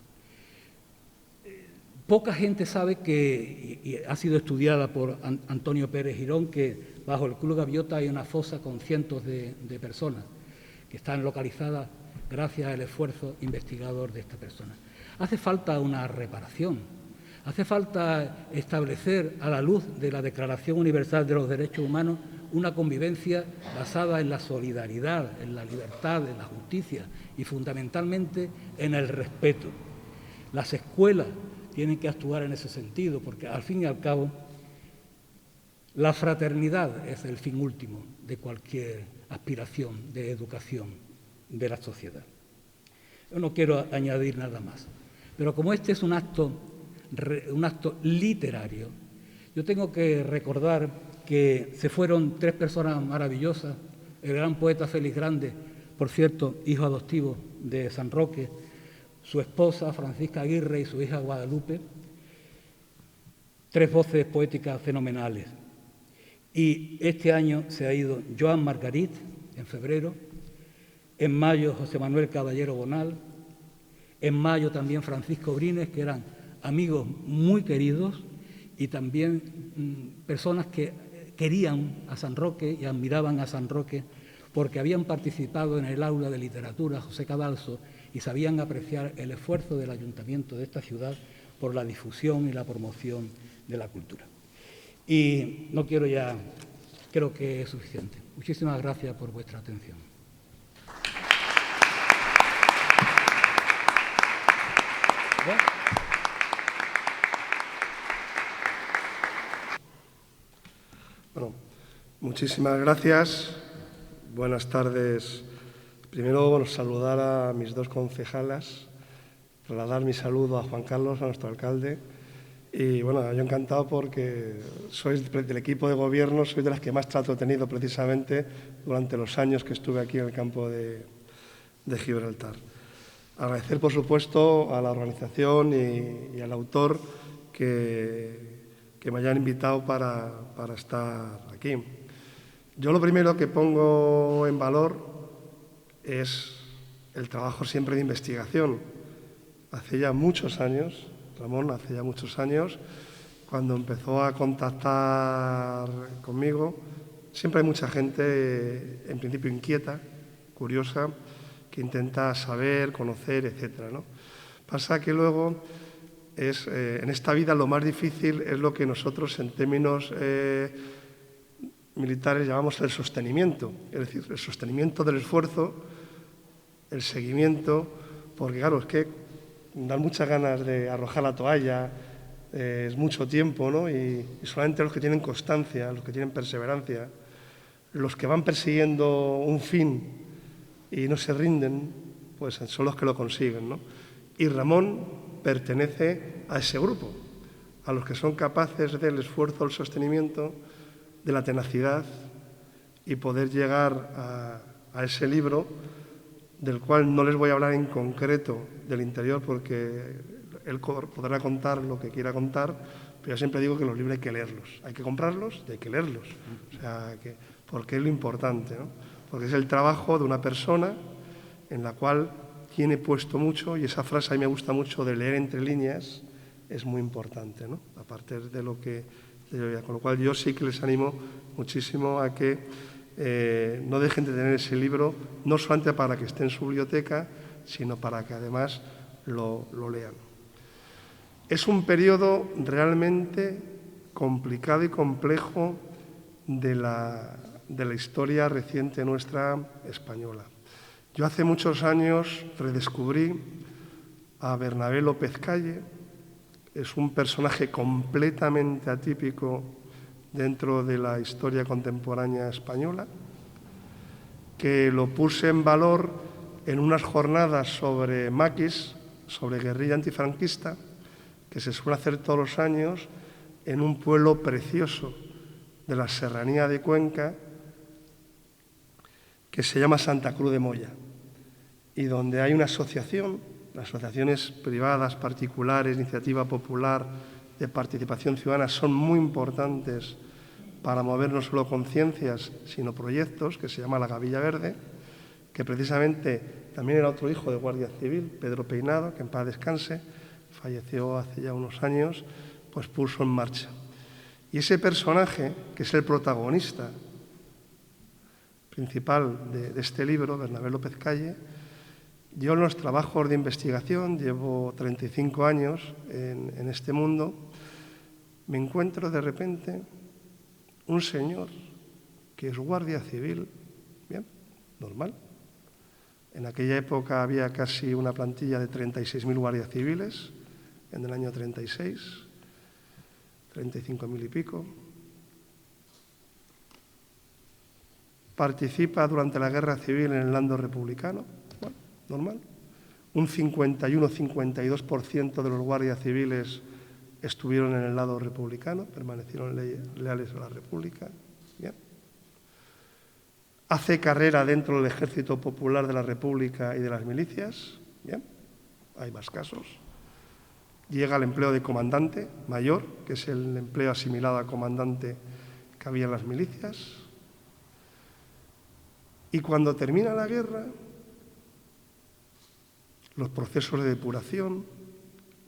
Poca gente sabe que, y ha sido estudiada por Antonio Pérez Girón, que bajo el Club Gaviota hay una fosa con cientos de personas que están localizadas gracias al esfuerzo investigador de esta persona. Hace falta una reparación, hace falta establecer a la luz de la Declaración Universal de los Derechos Humanos una convivencia basada en la solidaridad, en la libertad, en la justicia y fundamentalmente en el respeto. Las escuelas tienen que actuar en ese sentido, porque al fin y al cabo la fraternidad es el fin último de cualquier aspiración de educación de la sociedad. Yo no quiero añadir nada más, pero como este es un acto literario, yo tengo que recordar que se fueron 3 personas maravillosas, el gran poeta Félix Grande, por cierto, hijo adoptivo de San Roque, su esposa Francisca Aguirre y su hija Guadalupe, 3 voces poéticas fenomenales. Y este año se ha ido Joan Margarit, en febrero, en mayo José Manuel Caballero Bonal, en mayo también Francisco Brines, que eran amigos muy queridos y también personas que querían a San Roque y admiraban a San Roque porque habían participado en el aula de literatura José Cadalso y sabían apreciar el esfuerzo del ayuntamiento de esta ciudad por la difusión y la promoción de la cultura. Y no quiero ya, creo que es suficiente. Muchísimas gracias por vuestra atención. Bueno, muchísimas gracias. Buenas tardes. Primero, saludar a mis 2 concejalas, trasladar mi saludo a Juan Carlos, a nuestro alcalde. Y bueno, yo encantado porque sois del equipo de gobierno, sois de las que más trato he tenido precisamente durante los años que estuve aquí en el campo de Gibraltar. Agradecer, por supuesto, a la organización y al autor que me hayan invitado para estar aquí. Yo lo primero que pongo en valor es el trabajo siempre de investigación. Hace ya muchos años, Ramón, hace ya muchos años, cuando empezó a contactar conmigo, siempre hay mucha gente, en principio inquieta, curiosa, que intenta saber, conocer, etcétera, ¿no? Pasa que luego en esta vida lo más difícil es lo que nosotros en términos militares llamamos el sostenimiento, es decir, el sostenimiento del esfuerzo, el seguimiento, porque claro, es que dan muchas ganas de arrojar la toalla, es mucho tiempo, ¿no? Y solamente los que tienen constancia, los que tienen perseverancia, los que van persiguiendo un fin y no se rinden, pues son los que lo consiguen, ¿no? Y Ramón pertenece a ese grupo, a los que son capaces del esfuerzo, el sostenimiento, de la tenacidad y poder llegar a ese libro, del cual no les voy a hablar en concreto del interior porque él podrá contar lo que quiera contar, pero yo siempre digo que los libros hay que leerlos, hay que comprarlos y hay que leerlos, o sea, porque es lo importante, ¿no? Porque es el trabajo de una persona en la cual tiene puesto mucho, y esa frase a mí me gusta mucho de leer entre líneas, es muy importante, ¿no? Aparte de lo que con lo cual yo sí que les animo muchísimo a que no dejen de tener ese libro, no solamente para que esté en su biblioteca, sino para que además lo lean. Es un periodo realmente complicado y complejo de la historia reciente nuestra española. Yo hace muchos años redescubrí a Bernabé López Calle. Es un personaje completamente atípico dentro de la historia contemporánea española, que lo puse en valor en unas jornadas sobre maquis, sobre guerrilla antifranquista, que se suele hacer todos los años en un pueblo precioso de la serranía de Cuenca, que se llama Santa Cruz de Moya, y donde hay una asociación, las asociaciones privadas, particulares, iniciativa popular, de participación ciudadana, son muy importantes para mover no solo conciencias, sino proyectos, que se llama La Gavilla Verde, que precisamente también era otro hijo de Guardia Civil, Pedro Peinado, que en paz descanse, falleció hace ya unos años, pues puso en marcha. Y ese personaje, que es el protagonista principal de este libro, Bernabé López Calle, yo en los trabajos de investigación, llevo 35 años en este mundo, me encuentro de repente un señor que es guardia civil, bien, normal. En aquella época había casi una plantilla de 36.000 guardias civiles, en el año 36, 35.000 y pico. Participa durante la guerra civil en el lando republicano, bueno, normal. Un 51-52% de los guardias civiles estuvieron en el lado republicano, permanecieron leales a la República. Bien. Hace carrera dentro del Ejército Popular de la República y de las milicias. Bien, hay más casos. Llega al empleo de comandante mayor, que es el empleo asimilado a comandante que había en las milicias. Y cuando termina la guerra, los procesos de depuración,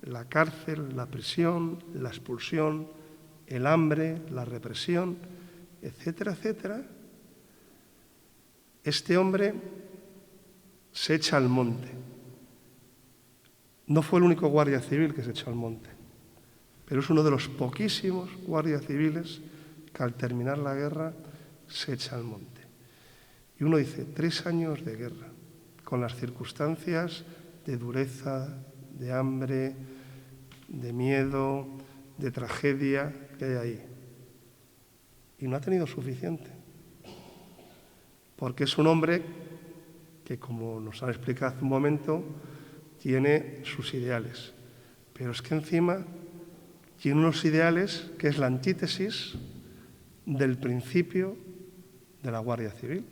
la cárcel, la prisión, la expulsión, el hambre, la represión, etcétera, etcétera, este hombre se echa al monte. No fue el único guardia civil que se echó al monte, pero es uno de los poquísimos guardias civiles que al terminar la guerra se echa al monte. Y uno dice, 3 años de guerra, con las circunstancias de dureza, de hambre, de miedo, de tragedia que hay ahí. Y no ha tenido suficiente. Porque es un hombre que, como nos han explicado hace un momento, tiene sus ideales. Pero es que encima tiene unos ideales que es la antítesis del principio de la Guardia Civil.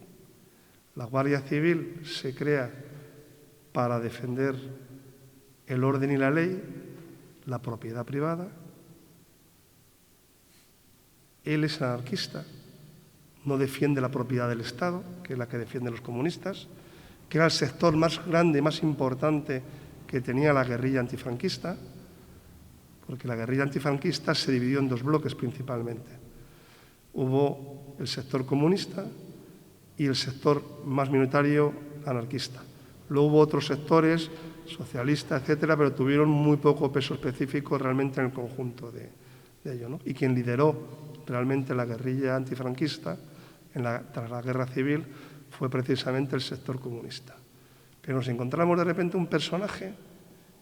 La Guardia Civil se crea para defender el orden y la ley, la propiedad privada. Él es anarquista, no defiende la propiedad del Estado, que es la que defienden los comunistas, que era el sector más grande y más importante que tenía la guerrilla antifranquista, porque la guerrilla antifranquista se dividió en 2 bloques principalmente. Hubo el sector comunista y el sector más minoritario anarquista. Luego hubo otros sectores, socialistas, etcétera, pero tuvieron muy poco peso específico realmente en el conjunto de ello, ¿no? Y quien lideró realmente la guerrilla antifranquista tras la guerra civil fue precisamente el sector comunista. Pero nos encontramos de repente un personaje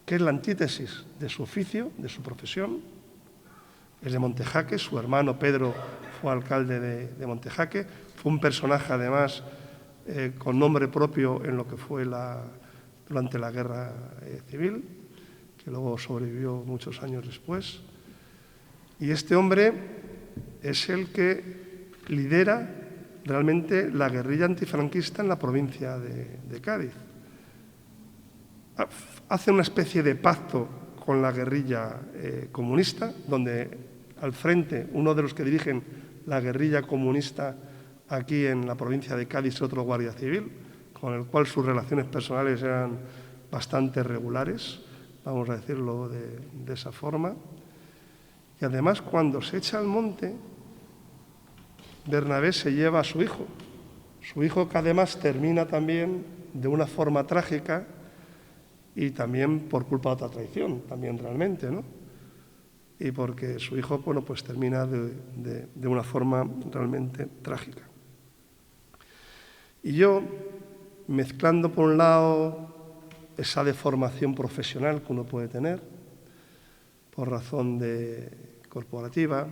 que es la antítesis de su oficio, de su profesión. Es de Montejaque, su hermano Pedro fue alcalde de Montejaque, fue un personaje además con nombre propio en lo que fue durante la guerra civil, que luego sobrevivió muchos años después. Y este hombre es el que lidera realmente la guerrilla antifranquista en la provincia de Cádiz. Hace una especie de pacto con la guerrilla comunista, donde al frente uno de los que dirigen la guerrilla comunista aquí en la provincia de Cádiz es otro guardia civil, con el cual sus relaciones personales eran bastante regulares, vamos a decirlo de esa forma. Y además, cuando se echa al monte, Bernabé se lleva a su hijo que además termina también de una forma trágica y también por culpa de otra traición, también realmente, ¿no? Y porque su hijo, bueno, pues termina de una forma realmente trágica. Y yo, mezclando por un lado esa deformación profesional que uno puede tener, por razón corporativa,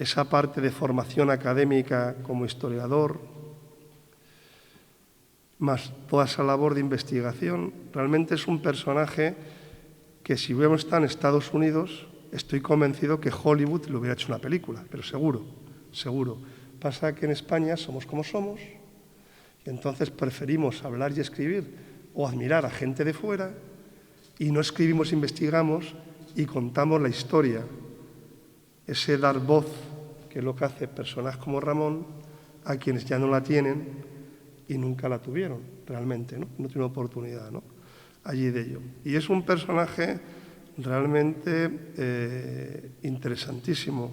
esa parte de formación académica como historiador, más toda esa labor de investigación. Realmente es un personaje que si hubiéramos estado en Estados Unidos, estoy convencido que Hollywood le hubiera hecho una película, pero seguro, seguro. Pasa que en España somos como somos y entonces preferimos hablar y escribir o admirar a gente de fuera y no escribimos, investigamos y contamos la historia. Ese dar voz, que es lo que hace personas como Ramón, a quienes ya no la tienen y nunca la tuvieron realmente, ¿no? No tienen oportunidad, ¿no? Allí de ello. Y es un personaje realmente interesantísimo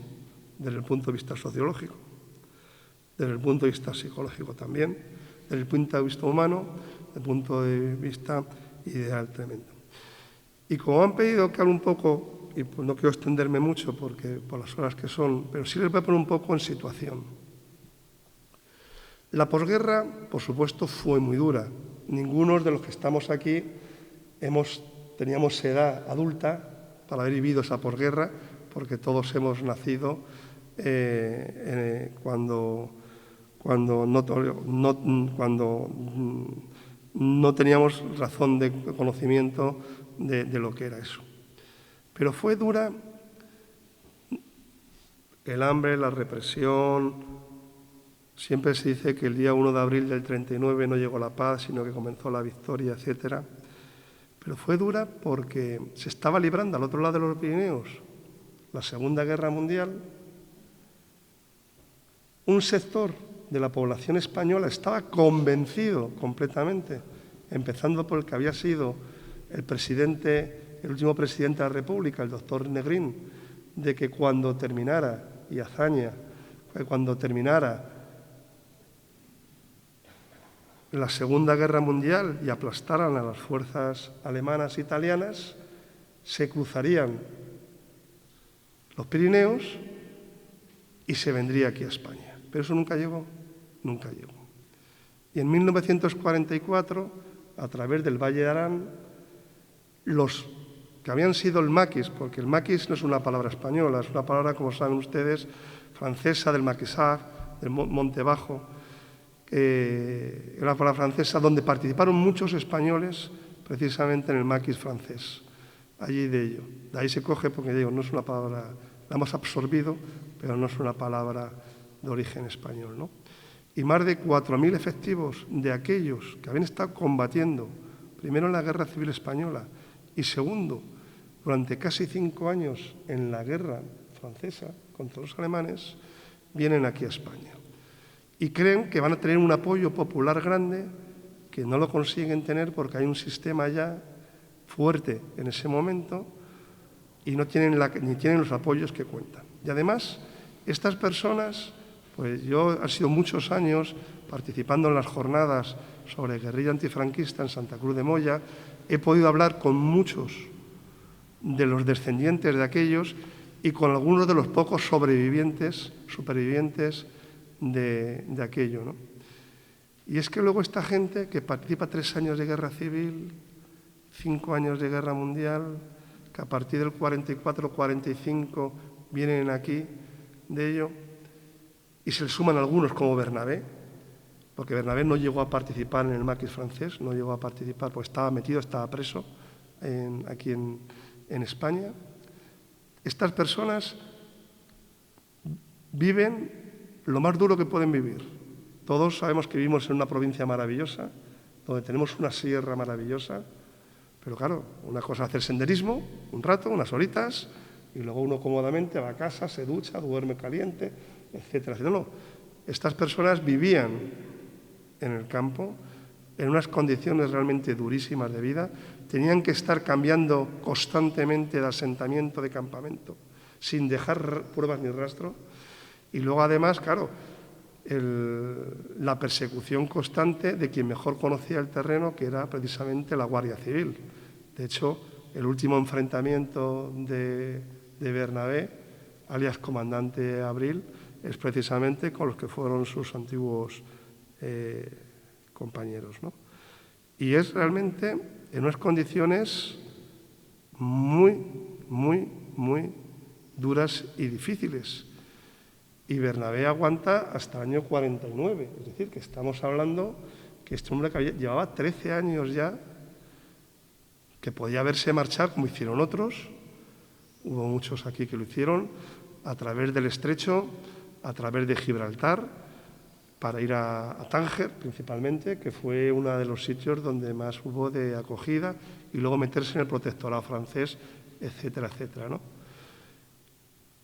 desde el punto de vista sociológico, desde el punto de vista psicológico también, desde el punto de vista humano, desde el punto de vista ideal tremendo. Y como han pedido que hable un poco, y pues no quiero extenderme mucho porque por las horas que son, pero sí les voy a poner un poco en situación. La posguerra, por supuesto, fue muy dura. Ninguno de los que estamos aquí teníamos edad adulta para haber vivido esa posguerra, porque todos hemos nacido cuando no teníamos razón de conocimiento de lo que era eso. Pero fue dura el hambre, la represión. Siempre se dice que el día 1 de abril del 39 no llegó la paz, sino que comenzó la victoria, etcétera. Pero fue dura porque se estaba librando al otro lado de los Pirineos la Segunda Guerra Mundial. Un sector de la población española estaba convencido completamente, empezando por el que había sido el último presidente de la República, el doctor Negrín, de que cuando terminara, y Azaña, cuando terminara la Segunda Guerra Mundial y aplastaran a las fuerzas alemanas e italianas, se cruzarían los Pirineos y se vendría aquí a España. Pero eso nunca llegó, nunca llegó. Y en 1944, a través del Valle de Arán, los que habían sido el maquis, porque el maquis no es una palabra española, es una palabra, como saben ustedes, francesa, del maquisard, del Monte Bajo, una palabra francesa donde participaron muchos españoles precisamente en el maquis francés, allí de ello. De ahí se coge porque digo, no es una palabra, la hemos absorbido, pero no es una palabra de origen español, ¿no? Y más de 4.000 efectivos de aquellos que habían estado combatiendo, primero en la Guerra Civil Española y segundo, durante casi 5 años en la Guerra Francesa contra los alemanes, vienen aquí a España. Y creen que van a tener un apoyo popular grande que no lo consiguen tener porque hay un sistema ya fuerte en ese momento y no tienen ni tienen los apoyos que cuentan. Y además, estas personas, pues yo he sido muchos años participando en las jornadas sobre guerrilla antifranquista en Santa Cruz de Moya, he podido hablar con muchos de los descendientes de aquellos y con algunos de los pocos supervivientes de aquello, ¿no? Y es que luego esta gente que participa 3 años de guerra civil, 5 años de guerra mundial, que a partir del 44-45 vienen aquí de ello, y se le suman algunos como Bernabé, porque Bernabé no llegó a participar en el maquis francés, no llegó a participar porque estaba metido, estaba preso aquí en España. Estas personas viven lo más duro que pueden vivir. Todos sabemos que vivimos en una provincia maravillosa, donde tenemos una sierra maravillosa, pero claro, una cosa es hacer senderismo, un rato, unas horitas, y luego uno cómodamente va a casa, se ducha, duerme caliente, etcétera. No, estas personas vivían en el campo, en unas condiciones realmente durísimas de vida, tenían que estar cambiando constantemente de asentamiento, de campamento, sin dejar pruebas ni rastro. Y luego, además, claro, la persecución constante de quien mejor conocía el terreno, que era precisamente la Guardia Civil. De hecho, el último enfrentamiento de Bernabé, alias Comandante Abril, es precisamente con los que fueron sus antiguos compañeros, ¿no? Y es realmente en unas condiciones muy, muy, muy duras y difíciles. y Bernabé aguanta hasta el año 49. Es decir, que estamos hablando que este hombre que llevaba 13 años ya, que podía verse marchar como hicieron otros, hubo muchos aquí que lo hicieron, a través del Estrecho, a través de Gibraltar, para ir a Tánger principalmente, que fue uno de los sitios donde más hubo de acogida, y luego meterse en el protectorado francés, etcétera, etcétera, ¿no?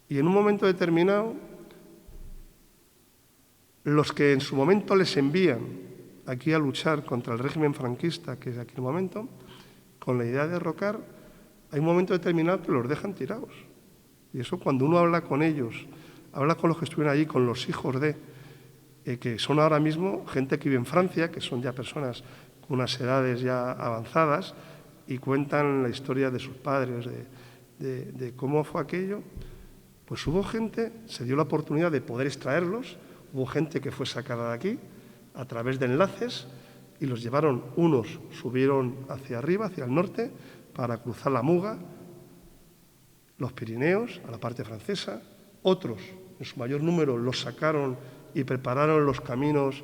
Y en un momento determinado, los que en su momento les envían aquí a luchar contra el régimen franquista, que es aquel momento, con la idea de derrocar, hay un momento determinado que los dejan tirados. Y eso cuando uno habla con ellos, habla con los que estuvieron allí, con los hijos de, que son ahora mismo gente que vive en Francia, que son ya personas con unas edades ya avanzadas, y cuentan la historia de sus padres, de cómo fue aquello, pues hubo gente, se dio la oportunidad de poder extraerlos, hubo gente que fue sacada de aquí a través de enlaces y los llevaron, unos subieron hacia arriba, hacia el norte, para cruzar la Muga, los Pirineos, a la parte francesa, otros, en su mayor número, los sacaron y prepararon los caminos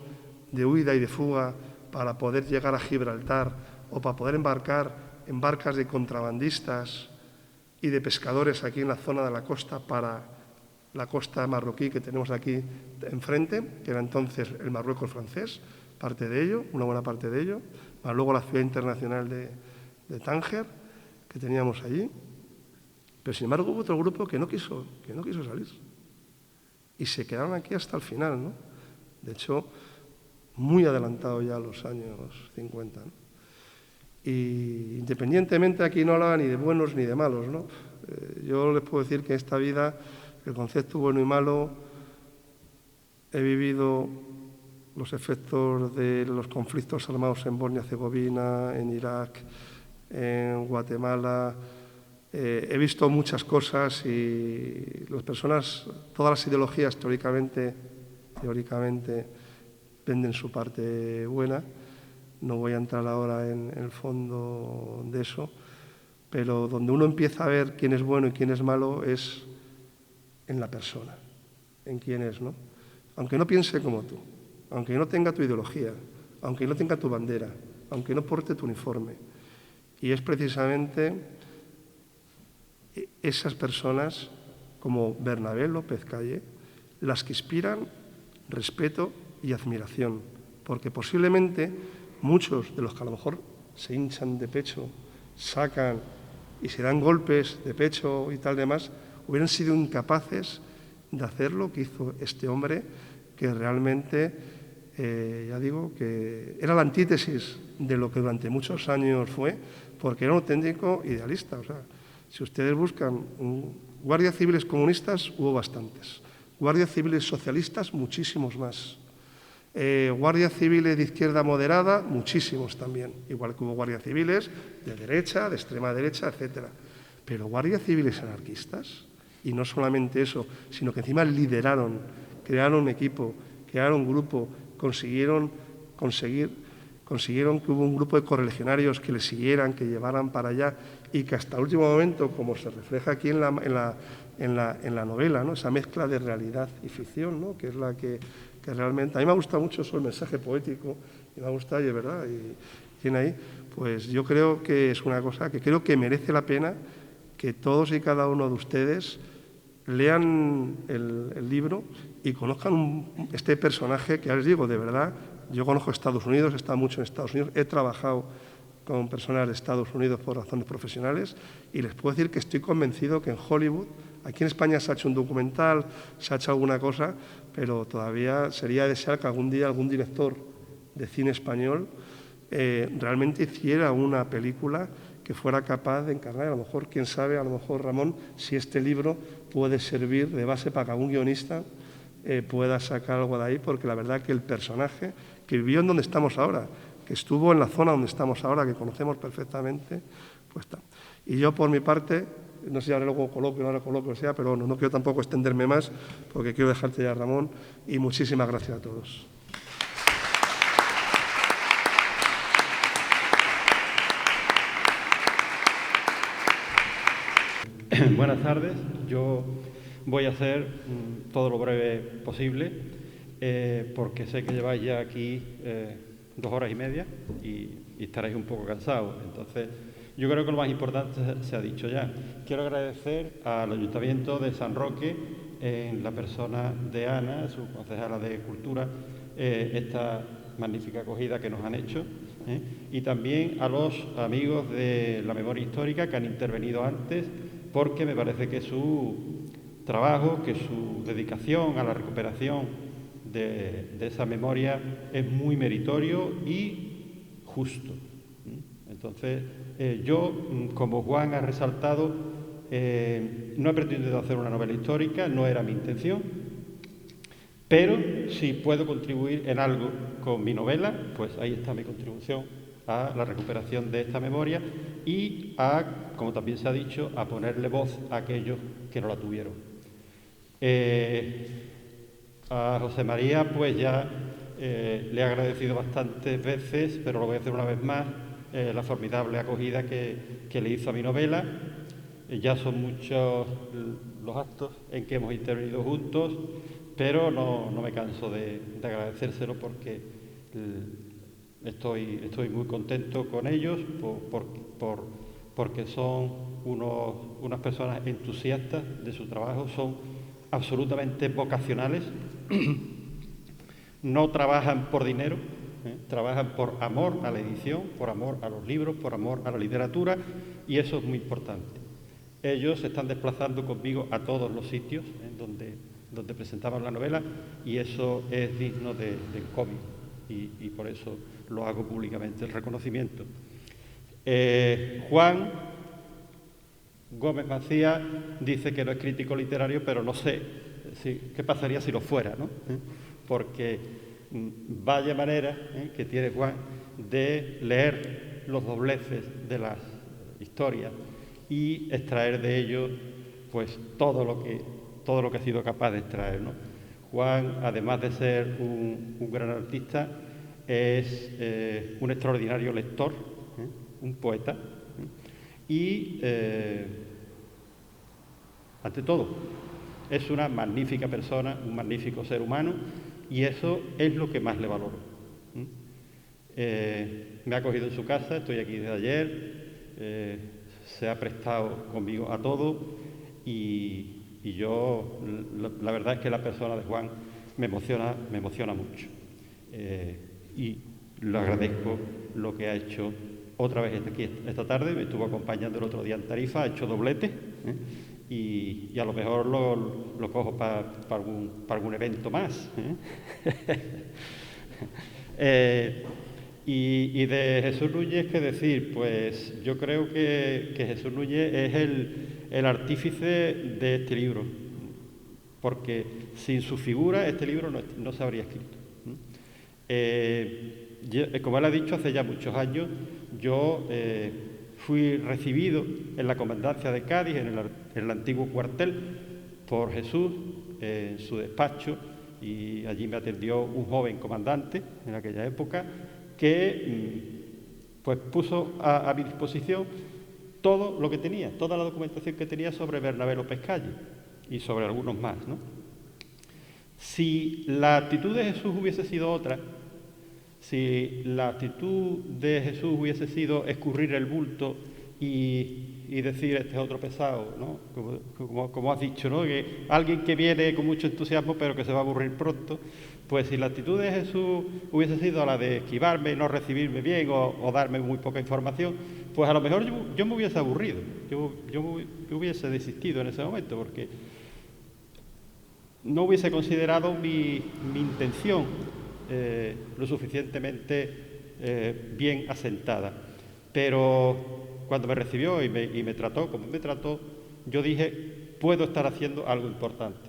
de huida y de fuga para poder llegar a Gibraltar o para poder embarcar en barcas de contrabandistas y de pescadores aquí en la zona de la costa para la costa marroquí que tenemos aquí enfrente, que era entonces el Marruecos francés, parte de ello, una buena parte de ello, más luego la ciudad internacional de Tánger, que teníamos allí. Pero sin embargo hubo otro grupo que no quiso salir. Y se quedaron aquí hasta el final, ¿no? De hecho, muy adelantado ya a los años 50, ¿no? Y independientemente aquí no hablaba ni de buenos ni de malos, ¿no? Yo les puedo decir que en esta vida el concepto bueno y malo, he vivido los efectos de los conflictos armados en Bosnia-Herzegovina, en Irak, en Guatemala. He visto muchas cosas y las personas, todas las ideologías teóricamente venden su parte buena. No voy a entrar ahora en el fondo de eso, pero donde uno empieza a ver quién es bueno y quién es malo es en la persona, en quién es, ¿no? Aunque no piense como tú, aunque no tenga tu ideología, aunque no tenga tu bandera, aunque no porte tu uniforme. Y es precisamente esas personas, como Bernabé López Calle, las que inspiran respeto y admiración, porque posiblemente muchos de los que a lo mejor se hinchan de pecho, sacan y se dan golpes de pecho y tal demás, hubieran sido incapaces de hacer lo que hizo este hombre, que realmente, ya digo, que era la antítesis de lo que durante muchos años fue, porque era un auténtico idealista. O sea, si ustedes buscan guardias civiles comunistas, hubo bastantes. Guardias civiles socialistas, muchísimos más. Guardias civiles de izquierda moderada, muchísimos también. Igual que hubo guardias civiles de derecha, de extrema derecha, etcétera. Pero guardias civiles anarquistas, y no solamente eso, sino que encima lideraron, crearon un equipo, crearon un grupo, consiguieron que hubo un grupo de correligionarios que le siguieran, que llevaran para allá, y que hasta el último momento, como se refleja aquí en la novela, ¿no? Esa mezcla de realidad y ficción, ¿no? Que es la que realmente... A mí me gusta mucho eso, el mensaje poético, y me gusta, y es verdad, y tiene ahí, pues yo creo que es una cosa que creo que merece la pena que todos y cada uno de ustedes lean el libro y conozcan este personaje que, ya les digo, de verdad, yo conozco Estados Unidos, he estado mucho en Estados Unidos, he trabajado con personas de Estados Unidos por razones profesionales y les puedo decir que estoy convencido que en Hollywood, aquí en España se ha hecho un documental, se ha hecho alguna cosa, pero todavía sería desear que algún día algún director de cine español realmente hiciera una película que fuera capaz de encarnar. A lo mejor, quién sabe, a lo mejor, Ramón, si este libro puede servir de base para que algún guionista pueda sacar algo de ahí, porque la verdad que el personaje que vivió en donde estamos ahora, que estuvo en la zona donde estamos ahora, que conocemos perfectamente, pues está. Y yo, por mi parte, no sé si ahora luego coloquio o no ahora coloquio, sea, pero no quiero tampoco extenderme más, porque quiero dejarte ya, Ramón, y muchísimas gracias a todos. Buenas tardes. Yo voy a hacer todo lo breve posible, porque sé que lleváis ya aquí 2 horas y media y estaréis un poco cansados. Entonces, yo creo que lo más importante se ha dicho ya. Quiero agradecer al Ayuntamiento de San Roque, en la persona de Ana, su concejala de Cultura, esta magnífica acogida que nos han hecho, y también a los amigos de la memoria histórica que han intervenido antes, porque me parece que su trabajo, que su dedicación a la recuperación de esa memoria es muy meritorio y justo. Entonces, yo, como Juan ha resaltado, no he pretendido hacer una novela histórica, no era mi intención, pero si puedo contribuir en algo con mi novela, pues ahí está mi contribución a la recuperación de esta memoria y a, como también se ha dicho, a ponerle voz a aquellos que no la tuvieron. A José María, pues ya le he agradecido bastantes veces, pero lo voy a hacer una vez más, la formidable acogida que le hizo a mi novela. Ya son muchos los actos en que hemos intervenido juntos, pero no me canso de agradecérselo porque estoy muy contento con ellos, porque son unas personas entusiastas de su trabajo, son absolutamente vocacionales, no trabajan por dinero, trabajan por amor a la edición, por amor a los libros, por amor a la literatura, y eso es muy importante. Ellos se están desplazando conmigo a todos los sitios donde presentaban la novela, y eso es digno de encomio, y por eso lo hago públicamente, el reconocimiento. Juan Gómez Macías dice que no es crítico literario, pero no sé qué pasaría si lo fuera, ¿no? Porque vaya manera que tiene Juan de leer los dobleces de las historias y extraer de ellos pues todo lo que ha sido capaz de extraer, ¿no? Juan, además de ser un gran artista, es un extraordinario lector, un poeta, y ante todo es una magnífica persona, un magnífico ser humano, y eso es lo que más le valoro. Me ha acogido en su casa, estoy aquí desde ayer, se ha prestado conmigo a todo, y yo, la verdad es que la persona de Juan me emociona mucho. Y le agradezco lo que ha hecho otra vez aquí esta tarde. Me estuvo acompañando el otro día en Tarifa, ha hecho doblete, y a lo mejor lo cojo para algún evento más. Y de Jesús Núñez, ¿qué decir? Pues yo creo que Jesús Núñez es el artífice de este libro, porque sin su figura este libro no se habría escrito. Como él ha dicho, hace ya muchos años yo fui recibido en la comandancia de Cádiz, en el antiguo cuartel, por Jesús en su despacho, y allí me atendió un joven comandante en aquella época que pues puso a mi disposición todo lo que tenía, toda la documentación que tenía sobre Bernabé López Calle y sobre algunos más, ¿no? Si la actitud de Jesús hubiese sido otra, si la actitud de Jesús hubiese sido escurrir el bulto y decir, este es otro pesado, ¿no? Como has dicho, ¿no? Que alguien que viene con mucho entusiasmo pero que se va a aburrir pronto, pues si la actitud de Jesús hubiese sido la de esquivarme, no recibirme bien o darme muy poca información, pues a lo mejor yo me hubiese aburrido, yo hubiese desistido en ese momento, porque no hubiese considerado mi intención lo suficientemente bien asentada. Pero cuando me recibió y me trató como me trató, yo dije, puedo estar haciendo algo importante.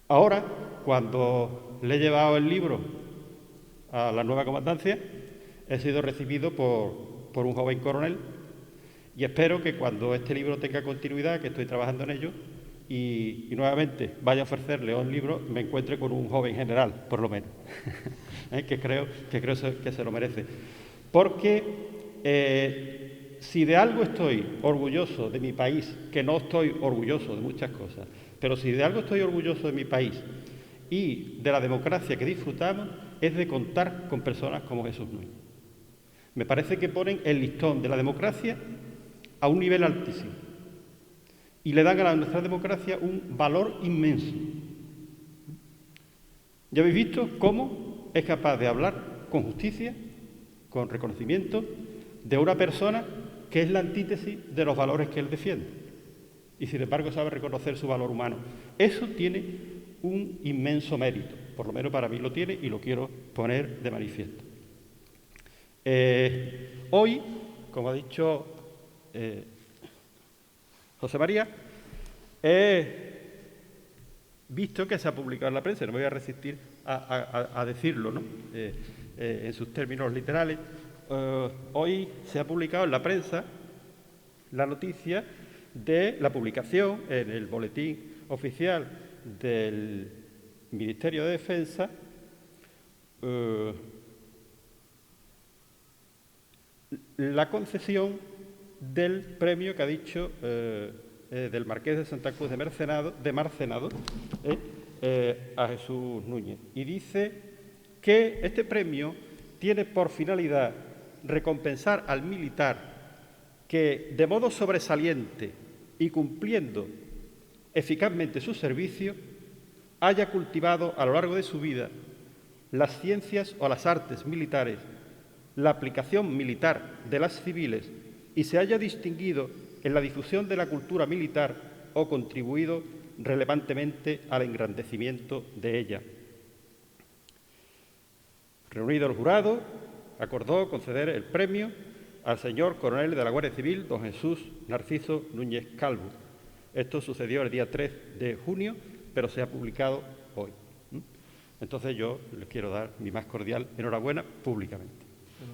Ahora, cuando le he llevado el libro a la nueva comandancia, he sido recibido por un joven coronel, y espero que cuando este libro tenga continuidad, que estoy trabajando en ello, y nuevamente vaya a ofrecerle un libro, me encuentre con un joven general, por lo menos, que creo que se lo merece. Porque Si de algo estoy orgulloso de mi país, que no estoy orgulloso de muchas cosas, pero si de algo estoy orgulloso de mi país y de la democracia que disfrutamos, es de contar con personas como Jesús Núñez. Me parece que ponen el listón de la democracia a un nivel altísimo y le dan a nuestra democracia un valor inmenso. Ya habéis visto cómo es capaz de hablar con justicia, con reconocimiento, de una persona que es la antítesis de los valores que él defiende. Y sin embargo sabe reconocer su valor humano. Eso tiene un inmenso mérito, por lo menos para mí lo tiene y lo quiero poner de manifiesto. Hoy, como ha dicho José María, he visto que se ha publicado en la prensa, no me voy a resistir a decirlo, ¿no? En sus términos literales. Hoy se ha publicado en la prensa la noticia de la publicación en el boletín oficial del Ministerio de Defensa la concesión del premio que ha dicho del Marqués de Santa Cruz de Marcenado a Jesús Núñez. Y dice que este premio tiene por finalidad recompensar al militar que, de modo sobresaliente y cumpliendo eficazmente su servicio, haya cultivado a lo largo de su vida las ciencias o las artes militares, la aplicación militar de las civiles y se haya distinguido en la difusión de la cultura militar o contribuido relevantemente al engrandecimiento de ella. Reunido el jurado, acordó conceder el premio al señor coronel de la Guardia Civil, don Jesús Narciso Núñez Calvo. Esto sucedió el día 3 de junio, pero se ha publicado hoy. Entonces yo les quiero dar mi más cordial enhorabuena públicamente.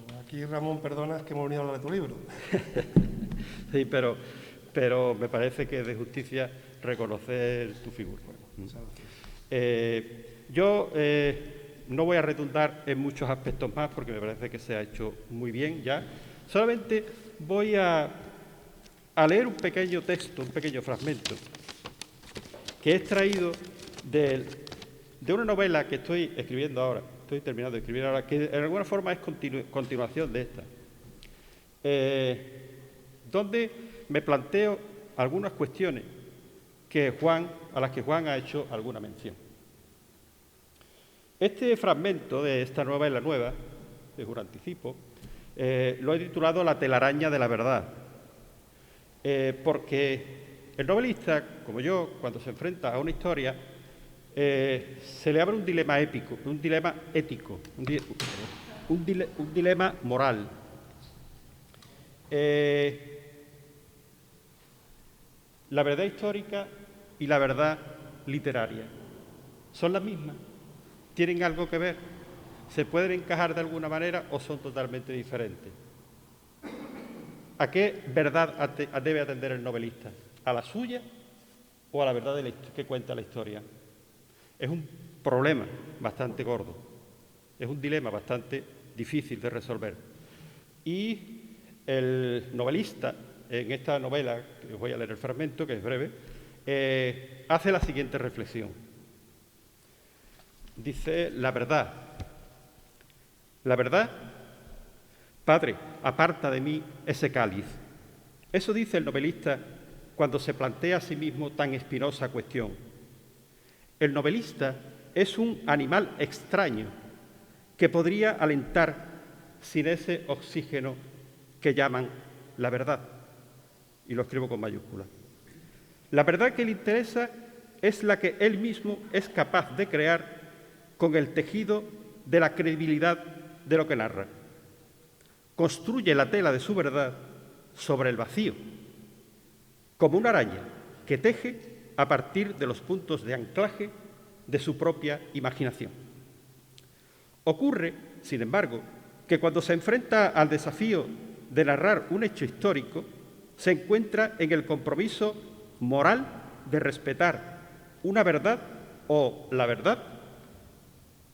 Pero aquí, Ramón, perdonas que hemos venido a hablar de tu libro. Sí, pero me parece que es de justicia reconocer tu figura. Yo no voy a redundar en muchos aspectos más porque me parece que se ha hecho muy bien ya. Solamente voy a leer un pequeño texto, un pequeño fragmento, que he extraído de una novela que estoy escribiendo ahora, estoy terminando de escribir ahora, que en alguna forma es continuación de esta, donde me planteo algunas cuestiones a las que Juan ha hecho alguna mención. Este fragmento de esta novela nueva, de un anticipo, lo he titulado La telaraña de la verdad, porque el novelista, como yo, cuando se enfrenta a una historia, se le abre un dilema épico, un dilema ético, un dilema moral. La verdad histórica y la verdad literaria son las mismas, tienen algo que ver, se pueden encajar de alguna manera o son totalmente diferentes. ¿A qué verdad debe atender el novelista? ¿A la suya o a la verdad que cuenta la historia? Es un problema bastante gordo, es un dilema bastante difícil de resolver. Y el novelista, en esta novela, que os voy a leer el fragmento, que es breve, hace la siguiente reflexión. Dice: la verdad, Padre, aparta de mí ese cáliz. Eso dice el novelista cuando se plantea a sí mismo tan espinosa cuestión. El novelista es un animal extraño que podría alentar sin ese oxígeno que llaman la verdad. Y lo escribo con mayúsculas. La verdad que le interesa es la que él mismo es capaz de crear con el tejido de la credibilidad de lo que narra. Construye la tela de su verdad sobre el vacío, como una araña que teje a partir de los puntos de anclaje de su propia imaginación. Ocurre, sin embargo, que cuando se enfrenta al desafío de narrar un hecho histórico, se encuentra en el compromiso moral de respetar una verdad o la verdad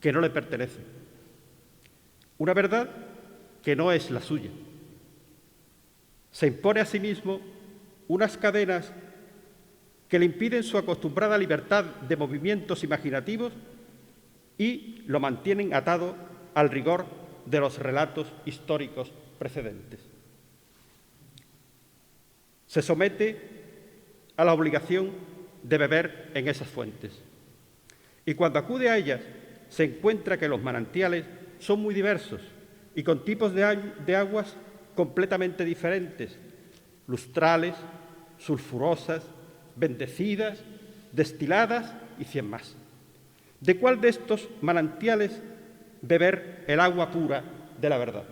que no le pertenece, una verdad que no es la suya. Se impone a sí mismo unas cadenas que le impiden su acostumbrada libertad de movimientos imaginativos y lo mantienen atado al rigor de los relatos históricos precedentes. Se somete a la obligación de beber en esas fuentes. Y cuando acude a ellas, se encuentra que los manantiales son muy diversos y con tipos de aguas completamente diferentes: lustrales, sulfurosas, bendecidas, destiladas y 100 más. ¿De cuál de estos manantiales beber el agua pura de la verdad?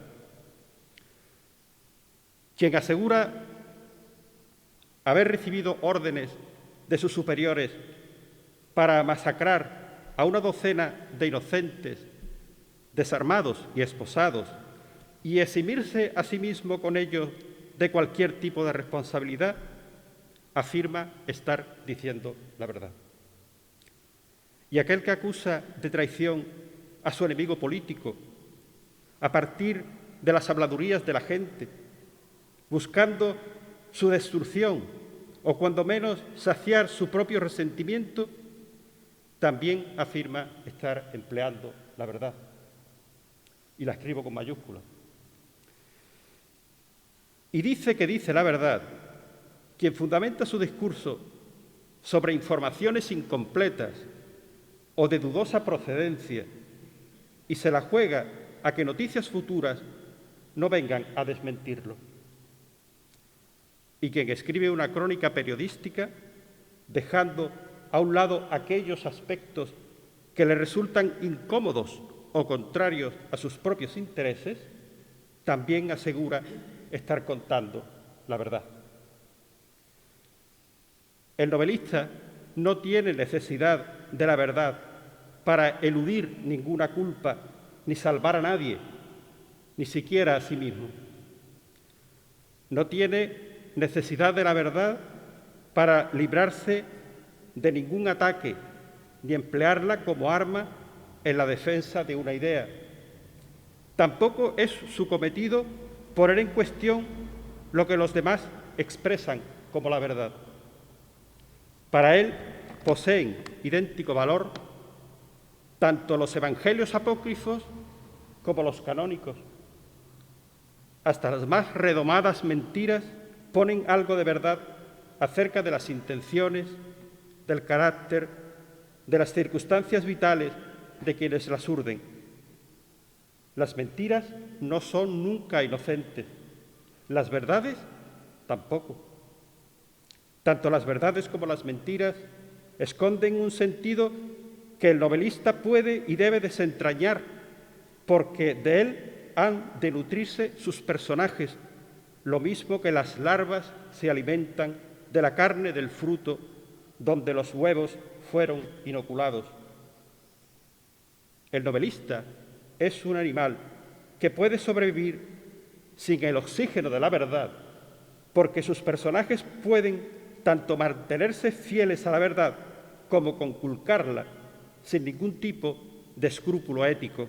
Quien asegura haber recibido órdenes de sus superiores para masacrar a una docena de inocentes, desarmados y esposados, y eximirse a sí mismo con ello de cualquier tipo de responsabilidad, afirma estar diciendo la verdad. Y aquel que acusa de traición a su enemigo político a partir de las habladurías de la gente, buscando su destrucción o cuando menos saciar su propio resentimiento, también afirma estar empleando la verdad. Y la escribo con mayúsculas. Y dice que dice la verdad quien fundamenta su discurso sobre informaciones incompletas o de dudosa procedencia y se la juega a que noticias futuras no vengan a desmentirlo. Y quien escribe una crónica periodística dejando a un lado aquellos aspectos que le resultan incómodos o contrarios a sus propios intereses, también asegura estar contando la verdad. El novelista no tiene necesidad de la verdad para eludir ninguna culpa ni salvar a nadie, ni siquiera a sí mismo. No tiene necesidad de la verdad para librarse de ningún ataque ni emplearla como arma en la defensa de una idea. Tampoco es su cometido poner en cuestión lo que los demás expresan como la verdad. Para él poseen idéntico valor tanto los evangelios apócrifos como los canónicos. Hasta las más redomadas mentiras ponen algo de verdad acerca de las intenciones, del carácter, de las circunstancias vitales de quienes las urden. Las mentiras no son nunca inocentes, las verdades tampoco. Tanto las verdades como las mentiras esconden un sentido que el novelista puede y debe desentrañar, porque de él han de nutrirse sus personajes, lo mismo que las larvas se alimentan de la carne del fruto donde los huevos fueron inoculados. El novelista es un animal que puede sobrevivir sin el oxígeno de la verdad, porque sus personajes pueden tanto mantenerse fieles a la verdad como conculcarla sin ningún tipo de escrúpulo ético.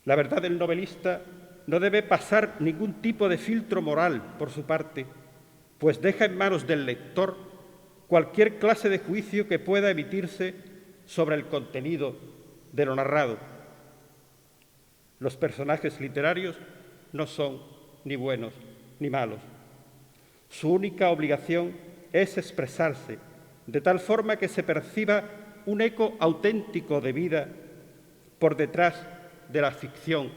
La verdad del novelista no debe pasar ningún tipo de filtro moral por su parte, pues deja en manos del lector cualquier clase de juicio que pueda emitirse sobre el contenido de lo narrado. Los personajes literarios no son ni buenos ni malos. Su única obligación es expresarse de tal forma que se perciba un eco auténtico de vida por detrás de la ficción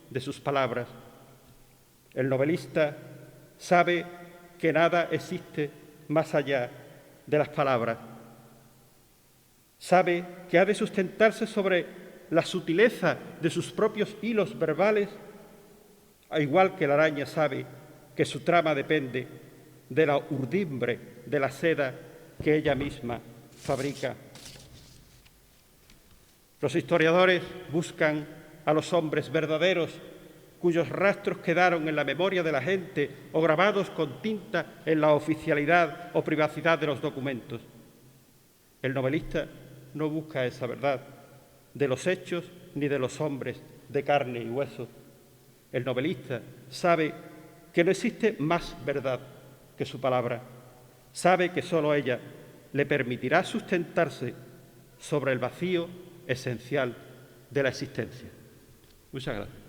de sus palabras. El novelista sabe que nada existe más allá de las palabras. Sabe que ha de sustentarse sobre la sutileza de sus propios hilos verbales, al igual que la araña sabe que su trama depende de la urdimbre de la seda que ella misma fabrica. Los historiadores buscan a los hombres verdaderos cuyos rastros quedaron en la memoria de la gente o grabados con tinta en la oficialidad o privacidad de los documentos. El novelista no busca esa verdad de los hechos ni de los hombres de carne y hueso. El novelista sabe que no existe más verdad que su palabra. Sabe que solo ella le permitirá sustentarse sobre el vacío esencial de la existencia. Muchas gracias.